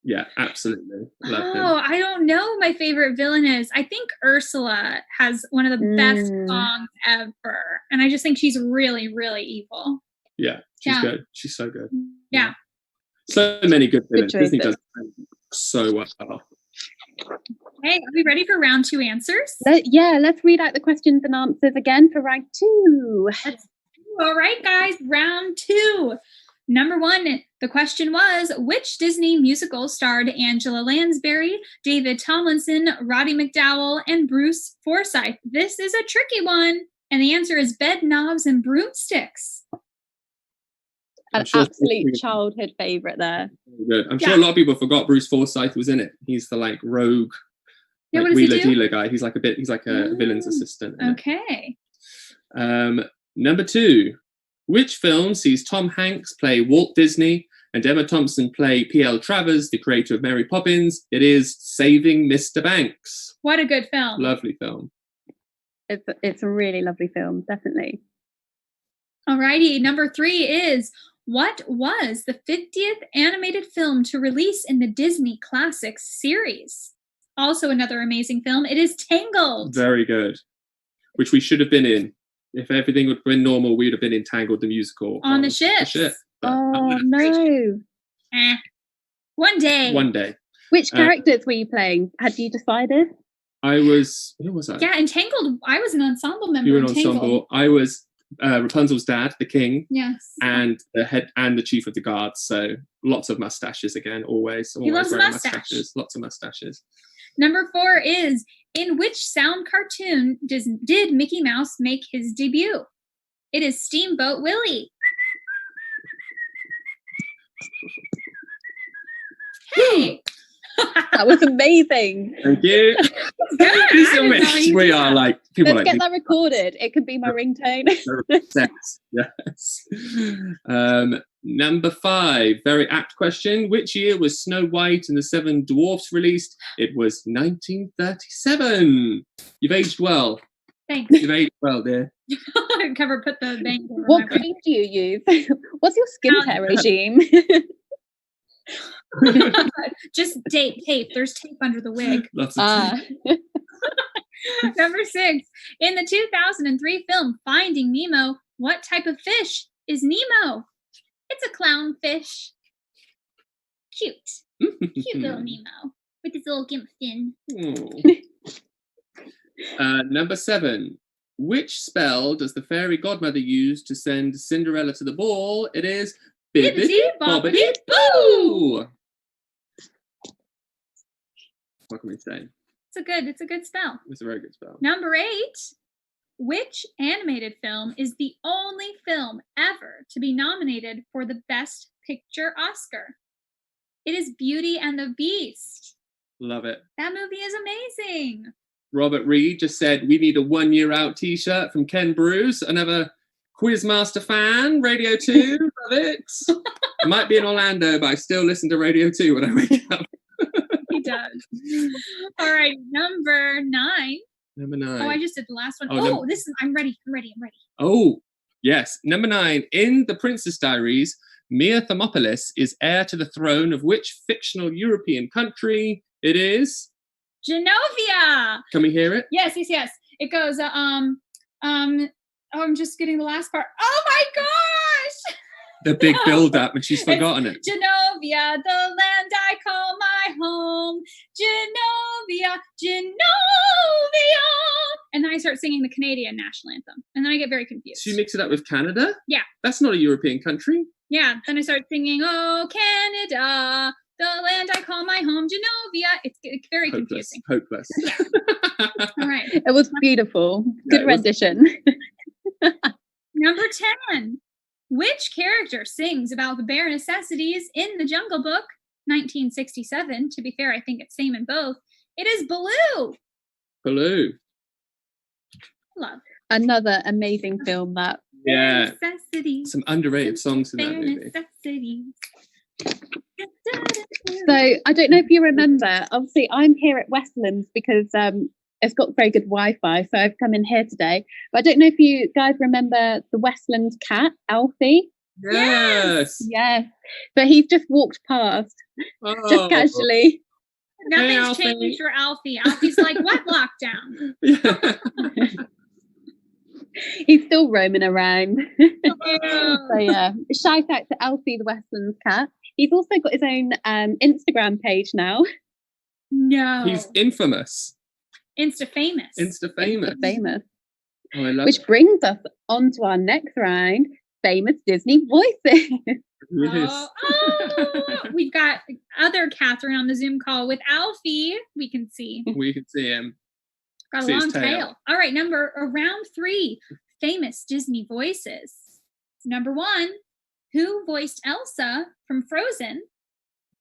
S2: Yeah, absolutely. Love him.
S3: Oh, I don't know who my favorite villain is. I think Ursula has one of the best songs ever. And I just think she's really, really evil.
S2: Yeah, she's
S3: Yeah.
S2: good. She's so good.
S3: Yeah.
S2: So many good villains.
S1: choices.
S2: Disney does so well.
S3: Hey, are we ready for round 2 answers?
S1: Let's read out the questions and answers again for round 2.
S3: All right, guys, round 2. Number 1, the question was, which Disney musical starred Angela Lansbury, David Tomlinson, Roddy McDowall, and Bruce Forsyth? This is a tricky one. And the answer is Bed Knobs and Broomsticks.
S1: An
S2: sure
S1: absolute childhood favourite there.
S2: Good. I'm sure a lot of people forgot Bruce Forsyth was in it. He's the rogue
S3: Yeah, what does he
S2: wheeler
S3: do?
S2: dealer guy. He's like a villain's assistant. in it.
S3: Okay.
S2: Number 2. Which film sees Tom Hanks play Walt Disney and Emma Thompson play P.L. Travers, the creator of Mary Poppins? It is Saving Mr. Banks.
S3: What a good film.
S2: Lovely film.
S1: It's a really lovely film, definitely.
S3: Alrighty, number 3 is, what was the 50th animated film to release in the Disney Classics series? Also another amazing film. It is Tangled.
S2: Very good. Which we should have been in. If everything would have been normal, we would have been in Tangled the musical.
S3: On the ship.
S2: But
S1: Oh, no.
S3: One day.
S2: One day.
S1: Which characters were you playing? Had you decided?
S2: I was. Who was I?
S3: Yeah, Entangled. I was an ensemble member.
S2: You were an
S3: Entangled.
S2: ensemble. I was Rapunzel's dad, the king.
S3: Yes.
S2: And the head and the chief of the guard. So lots of mustaches again. Always.
S3: He loves
S2: wearing
S3: mustache.
S2: mustaches. Lots of mustaches.
S3: Number 4 is, in which sound cartoon did Mickey Mouse make his debut? It is Steamboat Willie. Hey!
S1: That was amazing.
S2: Thank you. We are like people.
S1: Let's
S2: like
S1: get that recorded. It could be my ringtone.
S2: Yes. Number 5, very apt question. Which year was Snow White and the Seven Dwarfs released? It was 1937. You've aged well.
S3: Thanks.
S2: You've aged well, dear.
S3: Put the bank over
S1: What
S3: my
S1: cream do you use? What's your skincare regime?
S3: Just tape. There's tape under the wig.
S2: Lots of tape.
S3: Number 6. In the 2003 film Finding Nemo, what type of fish is Nemo? It's a clownfish. Cute. Cute little Nemo with his little gimp fin.
S2: Number 7. Which spell does the fairy godmother use to send Cinderella to the ball? It is Bibbidi Bobbidi Boo! What can we say?
S3: It's a good spell.
S2: It's a very good spell.
S3: Number 8. Which animated film is the only film ever to be nominated for the Best Picture Oscar? It is Beauty and the Beast.
S2: Love it.
S3: That movie is amazing.
S2: Robert Reed just said, we need a 1 year out t-shirt from Ken Bruce. Another Quizmaster fan, Radio 2. Love it. I might be in Orlando, but I still listen to Radio 2 when I wake up.
S3: He does. All right, number 9.
S2: Number 9.
S3: Oh, I just did the last one.
S2: Oh,
S3: I'm ready.
S2: Oh, yes. Number 9. In The Princess Diaries, Mia Thermopolis is heir to the throne of which fictional European country? It is
S3: Genovia.
S2: Can we hear it?
S3: Yes. It goes, I'm just getting the last part. Oh my gosh!
S2: The big build-up, and she's forgotten it.
S3: Genovia, the land I call my home. Genovia. And then I start singing the Canadian national anthem. And then I get very confused.
S2: So you mix it up with Canada?
S3: Yeah.
S2: That's not a European country.
S3: Yeah. Then I start singing, oh, Canada, the land I call my home, Genovia. It's very confusing.
S2: Hopeless.
S3: All right.
S1: It was beautiful. Good rendition.
S3: Number 10. Which character sings about the bare necessities in the Jungle Book? 1967. To be fair, I think it's same in both. It is Baloo.
S2: Baloo.
S3: Love.
S1: Another amazing film that.
S2: Yeah.
S3: Necessities.
S2: Some underrated songs in that movie.
S3: Necessities.
S1: So I don't know if you remember, obviously I'm here at Westlands because it's got very good Wi-Fi, so I've come in here today. But I don't know if you guys remember the Westlands cat, Alfie.
S2: Yes.
S1: Yes. So he's just walked past, just casually.
S3: Nothing's changed for Alfie. Alfie's like, what lockdown?
S2: Yeah.
S1: He's still roaming around.
S3: Oh.
S1: So yeah, shout out to Alfie the Westlands cat. He's also got his own Instagram page now.
S3: No.
S2: He's infamous.
S3: Insta-famous.
S1: Famous.
S2: Oh, I love
S1: Which
S2: it.
S1: brings us on to our next round, famous Disney voices.
S2: Yes.
S3: We've got other Kathryn on the Zoom call with Alfie. We can see.
S2: We can see him.
S3: Got a
S2: See his
S3: long
S2: tail.
S3: tail. All right, round 3, famous Disney voices. Number 1, who voiced Elsa from Frozen?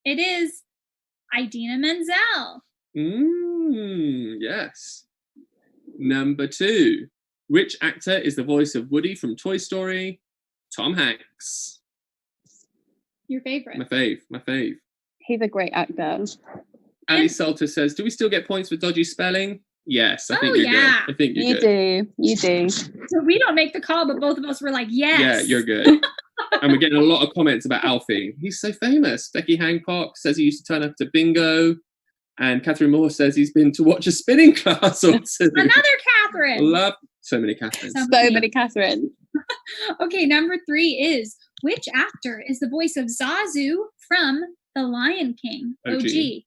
S3: It is Idina Menzel.
S2: Yes. Number 2, which actor is the voice of Woody from Toy Story? Tom Hanks.
S3: Your favorite.
S2: My fave.
S1: He's a great actor.
S2: Ali Salter says, do we still get points for dodgy spelling? Yes, I think you're
S3: yeah.
S2: good. I think you're
S1: You
S2: good.
S1: do.
S3: So we don't make the call, but both of us were like, yes.
S2: Yeah, you're good. And we're getting a lot of comments about Alfie. He's so famous. Becky Hancock says he used to turn up to bingo. And Catherine Moore says he's been to watch a spinning class or two.
S3: Another Kathryn.
S2: Love so many Catherines.
S1: So many Kathryn.
S3: Okay, number 3 is, which actor is the voice of Zazu from The Lion King? OG.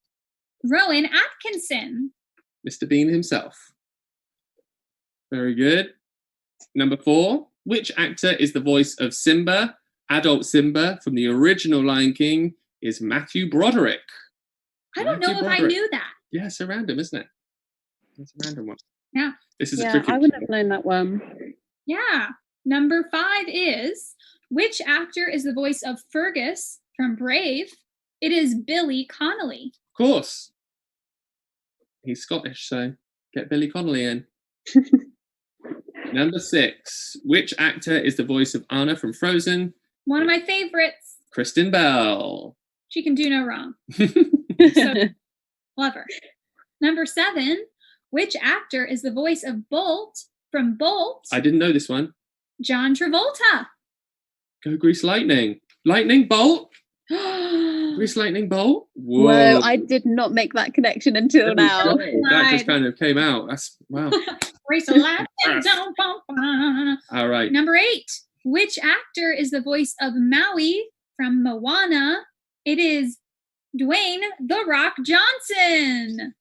S3: Rowan Atkinson.
S2: Mr. Bean himself. Very good. Number 4. Which actor is the voice of Simba? Adult Simba from the original Lion King is Matthew Broderick.
S3: I don't know if I knew that.
S2: Yeah, it's a random, isn't it? It's a random one.
S3: Yeah.
S2: This is a tricky
S1: I
S2: one.
S1: wouldn't have known that one.
S3: Yeah. Number 5 is, which actor is the voice of Fergus from Brave? It is Billy Connolly.
S2: Of course. He's Scottish, so get Billy Connolly in. Number 6. Which actor is the voice of Anna from Frozen?
S3: One of my favorites.
S2: Kristen Bell.
S3: She can do no wrong. So, love her. Number 7. Which actor is the voice of Bolt from Bolt?
S2: I didn't know this one.
S3: John Travolta.
S2: Go Grease Lightning. Lightning Bolt? Grease Lightning Bolt?
S1: Whoa, I did not make that connection until now.
S2: That just kind of came out. That's wow.
S3: Grease Lightning.
S2: All right.
S3: Number 8. Which actor is the voice of Maui from Moana? It is Dwayne "The Rock" Johnson.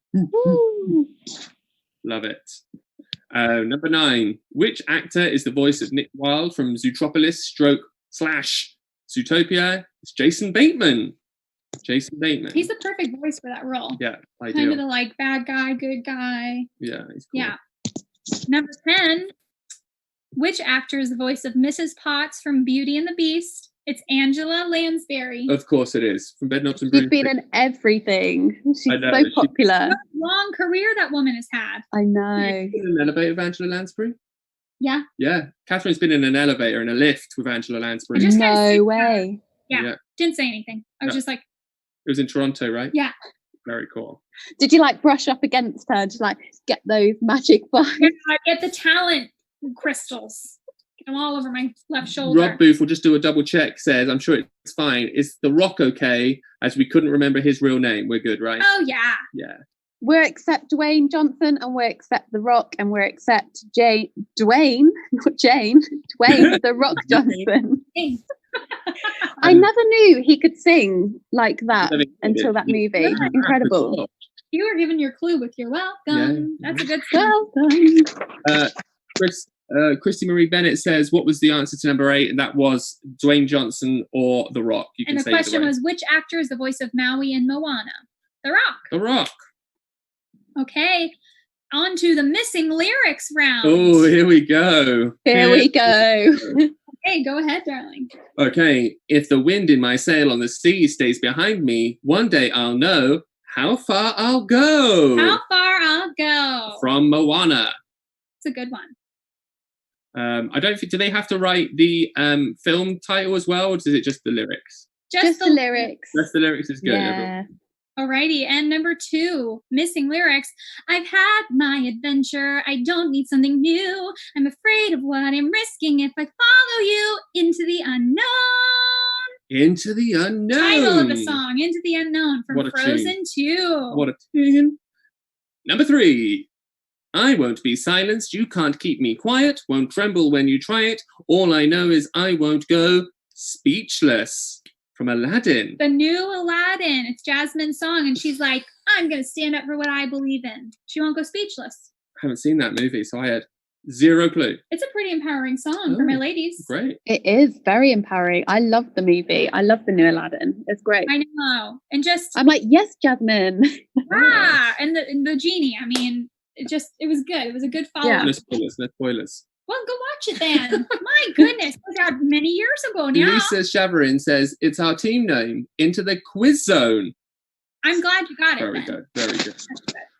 S2: Love it. Number 9. Which actor is the voice of Nick Wilde from Zootropolis / Zootopia? It's Jason Bateman. Jason Bateman.
S3: He's the perfect voice for that role.
S2: Yeah, I
S3: Kind
S2: do.
S3: of the like bad guy, good guy.
S2: Yeah, he's cool.
S3: Yeah. Number 10. Which actor is the voice of Mrs. Potts from Beauty and the Beast? It's Angela Lansbury.
S2: Of course it is. From Bedknobs and
S1: She's
S2: Broomsticks.
S1: been in everything. She's
S2: I know,
S1: so popular.
S3: What a long career that woman has had.
S1: I know.
S2: You've been in an elevator with Angela Lansbury?
S3: Yeah.
S2: Yeah. Catherine's been in an elevator and a lift with Angela Lansbury.
S3: I just kinda see
S1: No
S3: that.
S1: way.
S3: Yeah. Didn't say anything. I was
S2: No.
S3: just like,
S2: It was in Toronto, right?
S3: yeah.
S2: Very cool.
S1: Did you like brush up against her to like get those magic vibes?
S3: Yeah, I get the talent crystals. Get them all over my left shoulder.
S2: Rob Booth will just do a double check, says, I'm sure it's fine. Is The Rock okay? As we couldn't remember his real name. We're good, right?
S3: Oh, yeah.
S2: Yeah.
S1: We're accept Dwayne Johnson and we're accept The Rock and we're accept Dwayne The Rock Johnson. I never knew he could sing like that until that movie.
S3: Yeah.
S1: Incredible.
S3: You were given your clue with your welcome.
S2: Yeah.
S3: That's a good song.
S1: Welcome.
S2: Christy Marie Bennett says, what was the answer to number 8? And that was Dwayne Johnson or The Rock. You can
S3: And the
S2: say either
S3: question
S2: way.
S3: was, which actor is the voice of Maui in Moana? The Rock.
S2: The Rock.
S3: Okay. On to the missing lyrics round.
S2: Oh, here we go.
S1: Here we go.
S3: Hey, go ahead, darling.
S2: Okay. If the wind in my sail on the sea stays behind me, one day I'll know how far I'll go.
S3: How far I'll go.
S2: From Moana.
S3: It's a good one.
S2: I don't think, do they have to write the film title as well, or is it just the lyrics?
S1: Just the lyrics.
S2: Just the lyrics is good.
S1: Yeah.
S3: Alrighty, and number 2, missing lyrics. I've had my adventure. I don't need something new. I'm afraid of what I'm risking if I follow you into the unknown.
S2: Into the unknown.
S3: Title of the song, Into the Unknown from
S2: What a
S3: Frozen 2.
S2: What a tune. Number 3. I won't be silenced. You can't keep me quiet. Won't tremble when you try it. All I know is I won't go speechless. From Aladdin.
S3: The new Aladdin. It's Jasmine's song, and she's like, I'm going to stand up for what I believe in. She won't go speechless.
S2: I haven't seen that movie, so I had zero clue.
S3: It's a pretty empowering song for my ladies.
S2: Great.
S1: It is very empowering. I love the movie. I love the new Aladdin. It's great.
S3: I know. And just,
S1: I'm like, yes, Jasmine.
S3: and the genie. I mean, it was good. It was a good follow.
S1: Yeah.
S2: No spoilers, no spoilers.
S3: Well, go watch it then. My goodness. It was out many years ago now.
S2: Lisa Chavarin says, it's our team name, Into the Quiz Zone.
S3: I'm glad you got it.
S2: Very
S3: then.
S2: good, very good.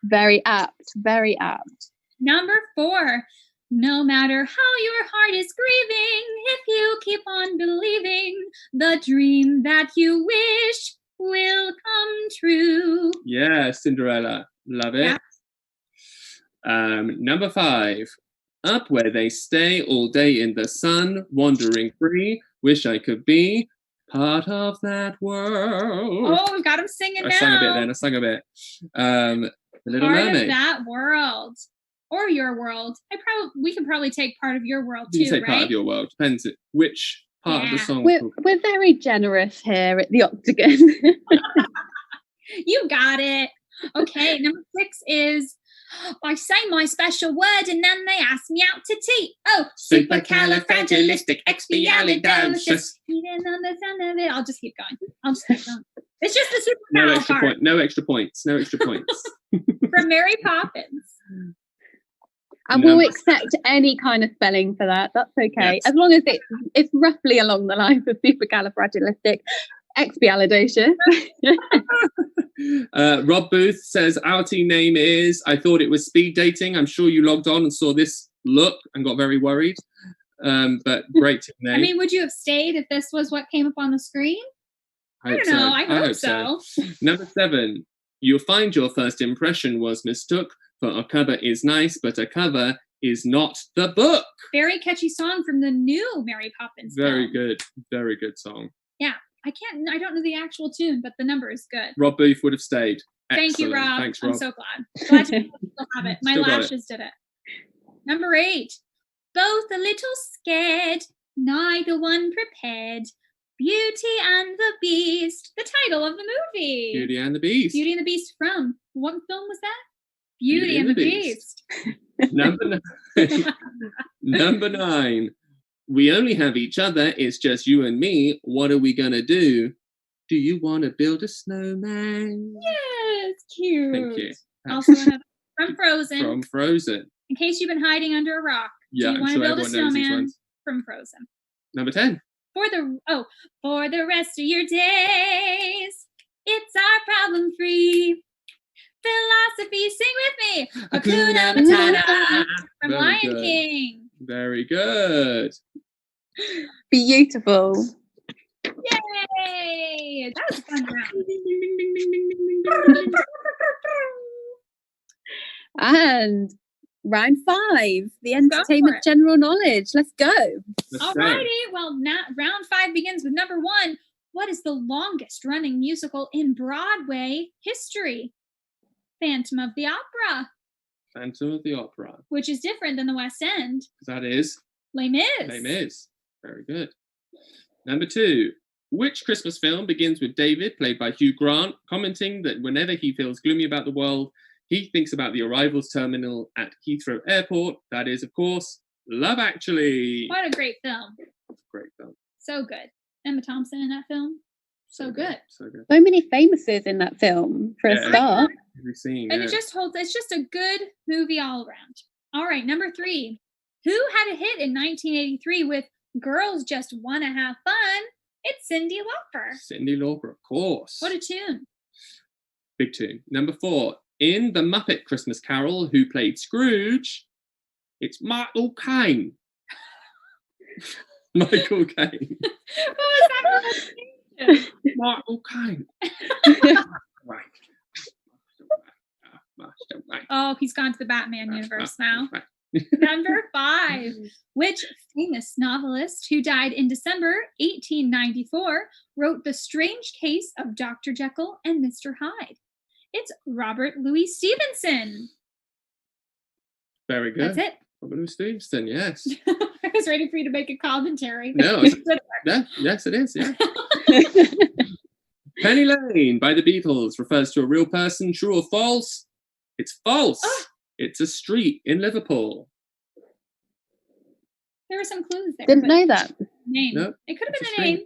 S1: Very apt. Very apt.
S3: Number 4. No matter how your heart is grieving, if you keep on believing, the dream that you wish will come true.
S2: Yeah, Cinderella. Love it.
S3: Yeah.
S2: Number 5. Up where they stay all day in the sun, wandering free. Wish I could be part of that world.
S3: Oh, we've got him singing
S2: I
S3: now.
S2: sang a bit then. I sang a bit. The Little
S3: Part
S2: Mermaid.
S3: of that world. Or your world. We can probably take part of your world too,
S2: You can say
S3: right?
S2: part of your world. Depends which part of the
S3: Yeah.
S2: song.
S1: We're very generous here at the Octagon.
S3: You got it. Okay, number 6 is I say my special word and then they ask me out to tea. Oh,
S2: supercalifragilisticexpialidocious.
S3: Even on the sound of it. I'll just keep going. It's just the super
S2: No
S3: power
S2: extra
S3: part.
S2: point. No extra points. No extra points.
S3: From Mary Poppins.
S1: And we'll accept any kind of spelling for that. That's okay.
S2: Yes.
S1: As long as it's roughly along the lines of supercalifragilisticexpialidocious.
S2: Rob Booth says, our team name is, I thought it was speed dating. I'm sure you logged on and saw this look and got very worried. But great team name.
S3: I mean, would you have stayed if this was what came up on the screen? I don't know. I hope so.
S2: Number 7. You'll find your first impression was mistook, for a cover is nice, but a cover is not the book.
S3: Very catchy song from the new Mary Poppins
S2: Very
S3: film.
S2: good. Very good song.
S3: Yeah. I don't know the actual tune, but the number is good.
S2: Rob Booth would have stayed.
S3: Thank you,
S2: Excellent.
S3: Rob.
S2: Thanks, Rob.
S3: I'm so glad. Glad to still have it. My
S2: Still got
S3: lashes did it. Number 8. Both a little scared, neither one prepared. Beauty and the Beast. The title of the movie.
S2: Beauty and the Beast.
S3: Beauty and the Beast from what film was that? Beauty and the Beast.
S2: Number 9. Number 9. We only have each other. It's just you and me. What are we gonna do? Do you want to build a snowman?
S3: Yes, cute.
S2: Thank you.
S3: Also another from Frozen.
S2: From Frozen.
S3: In case you've been hiding under a rock.
S2: Yeah,
S3: do you
S2: I'm
S3: want
S2: sure
S3: to build a
S2: everyone knows these
S3: snowman?
S2: ones.
S3: From Frozen.
S2: Number 10.
S3: For the rest of your days, it's our problem-free philosophy. Sing with me. Hakuna Matata from
S2: Very
S3: Lion
S2: good.
S3: King.
S2: Very good.
S1: Beautiful.
S3: Yay! That was a fun round.
S1: And round 5, the
S3: for
S1: entertainment
S3: it.
S1: general knowledge. Let's go.
S2: Let's go.
S3: Alrighty, well, now round 5 begins with number 1. What is the longest running musical in Broadway history? Phantom of the Opera,
S2: Phantom of the Opera.
S3: which is different than the West End.
S2: That is
S3: Les Mis.
S2: Les Mis. Very good. Number 2. Which Christmas film begins with David, played by Hugh Grant, commenting that whenever he feels gloomy about the world, he thinks about the arrivals terminal at Heathrow Airport. That is, of course, Love Actually.
S3: What a great film.
S2: Great film.
S3: So good. Emma Thompson in that film. So good.
S2: So good.
S1: So many famouses in that film for a
S2: Yeah.
S1: start.
S2: Every scene.
S3: And
S2: Yeah.
S3: it's just a good movie all around. All right, number 3. Who had a hit in 1983 with Girls Just Wanna Have Fun? It's Cyndi Lauper.
S2: Cyndi Lauper, of course.
S3: What a tune.
S2: Big tune. Number 4. In The Muppet Christmas Carol, who played Scrooge? It's Michael Caine. Michael Caine.
S3: What was that?
S2: Michael Caine.
S3: Oh, he's gone to the Batman universe now. Number 5. Which famous novelist who died in December 1894 wrote The Strange Case of Dr. Jekyll and Mr. Hyde? It's Robert Louis Stevenson.
S2: Very good.
S3: That's it.
S2: Robert Louis Stevenson, yes.
S3: I was ready for you to make a commentary.
S2: No, yes, it is, yeah. Penny Lane by the Beatles refers to a real person, true or false? It's false.
S3: Oh.
S2: It's a street in Liverpool.
S3: There were some clues there.
S1: Didn't
S3: but
S1: know that.
S3: Name.
S2: No,
S3: It could have
S2: it's
S3: been
S2: a
S3: a name.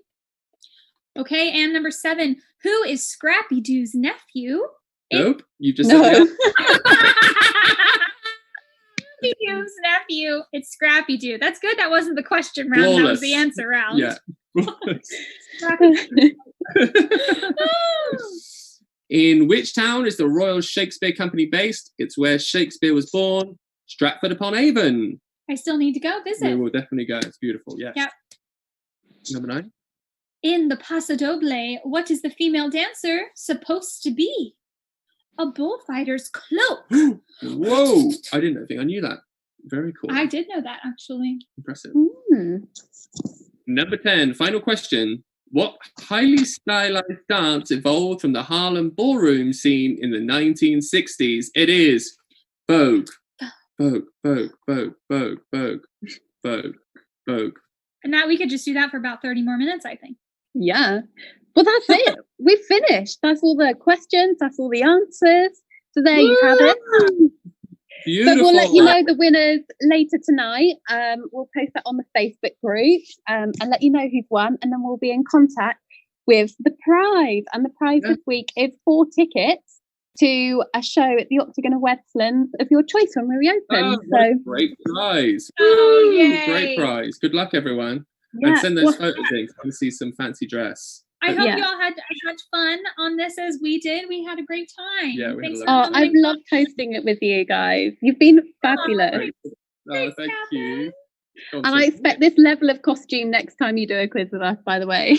S3: Okay, and number 7. Who is Scrappy Doo's nephew?
S2: Nope, you just
S1: No.
S2: said it.
S3: Scrappy Doo's nephew. It's Scrappy Doo. That's good. That wasn't the question round. That was
S2: Flawless.
S3: the answer round.
S2: Yeah.
S3: Scrappy Doo.
S2: In which town is the Royal Shakespeare Company based? It's where Shakespeare was born, Stratford-upon-Avon.
S3: I still need to go
S2: We
S3: visit.
S2: will definitely go. It's beautiful, yes.
S3: Yep.
S2: Number 9.
S3: In the Paso Doble, what is the female dancer supposed to be? A bullfighter's cloak.
S2: Whoa! I didn't think I knew that. Very cool.
S3: I did know that, actually.
S2: Impressive.
S1: Hmm.
S2: Number 10, final question. What highly stylized dance evolved from the Harlem ballroom scene in the 1960s? It is Vogue. Vogue, Vogue, Vogue, Vogue, Vogue, Vogue, Vogue.
S3: And now we could just do that for about 30 more minutes, I think.
S1: Yeah. Well, that's it. We've finished. That's all the questions. That's all the answers. So there you have it.
S2: Beautiful.
S1: But we'll let you know the winners later tonight. We'll post that on the Facebook group and let you know who's won, and then we'll be in contact with the prize. And the prize this week is 4 tickets to a show at the Octagon of Westlands of your choice when we reopen.
S2: So great prize.
S3: Oh, yay.
S2: Great prize. Good luck, everyone. Yeah. And send those photos in. I can see some fancy dress.
S3: I hope you all had as much fun on this as we did. We had a great time.
S2: Yeah,
S1: I've loved hosting it with you guys. You've been fabulous.
S2: Thank you.
S1: And I expect this level of costume next time you do a quiz with us, by the way.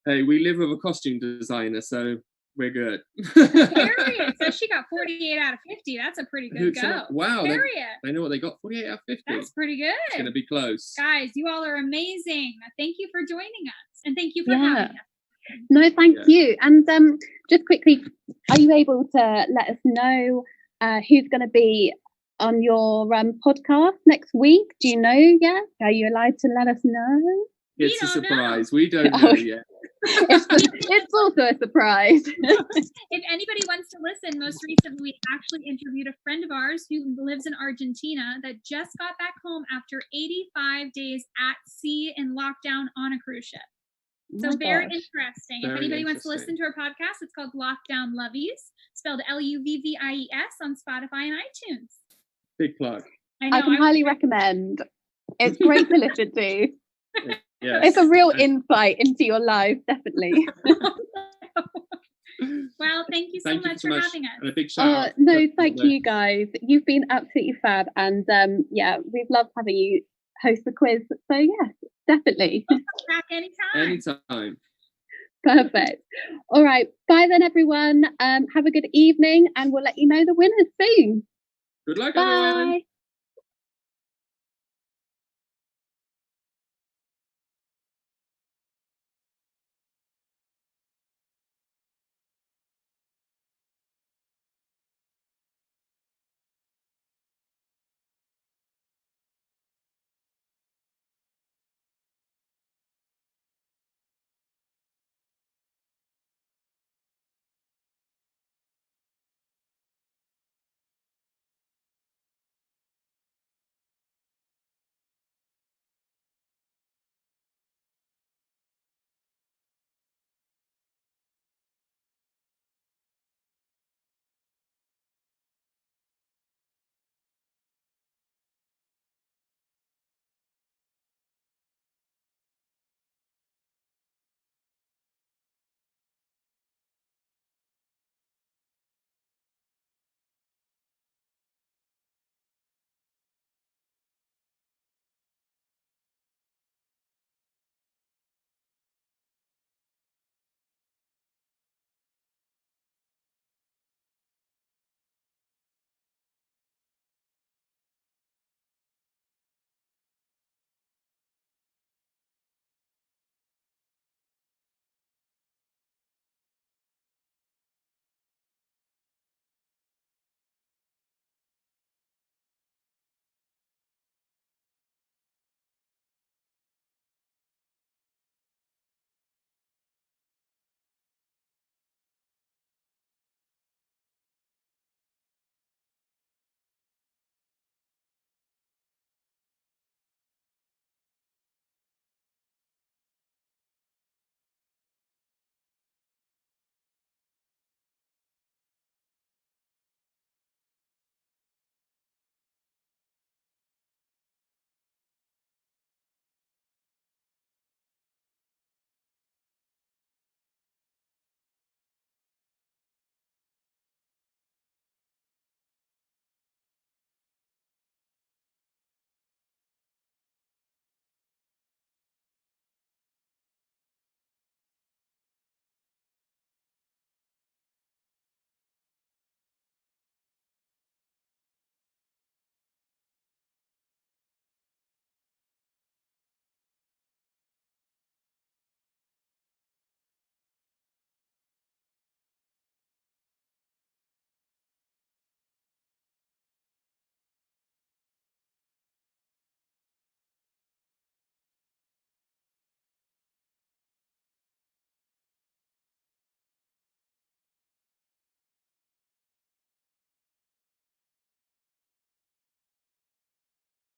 S2: Hey, we live with a costume designer, so we're good.
S3: Harriet says she got 48 out of 50. That's a pretty good go.
S2: Wow.
S3: Harriet.
S2: They know what they got. 48 out of 50.
S3: That's pretty good.
S2: It's going to be close.
S3: Guys, you all are amazing. Thank you for joining us. And thank you for having us.
S1: No, thank you. And just quickly, are you able to let us know who's going to be on your podcast next week? Do you know yet? Are you allowed to let us know?
S2: It's a surprise. We don't know yet.
S1: It's also a surprise.
S3: If anybody wants to listen, most recently we actually interviewed a friend of ours who lives in Argentina that just got back home after 85 days at sea in lockdown on a cruise ship. So very interesting. If anybody wants to listen to our podcast, it's called Lockdown Lovies, spelled Luvvies on Spotify and iTunes.
S2: Big plug.
S1: I can highly recommend. It's great to listen to.
S2: Yes.
S1: It's a real insight into your life, definitely.
S3: Well, thank you so much for having us.
S2: And a big shout out.
S1: No, thank you guys. You've been absolutely fab. And we've loved having you host the quiz. So yes, definitely.
S3: Back anytime.
S1: Perfect. All right. Bye then, everyone. Have a good evening, and we'll let you know the winners soon.
S2: Good luck,
S1: Bye.
S2: everyone.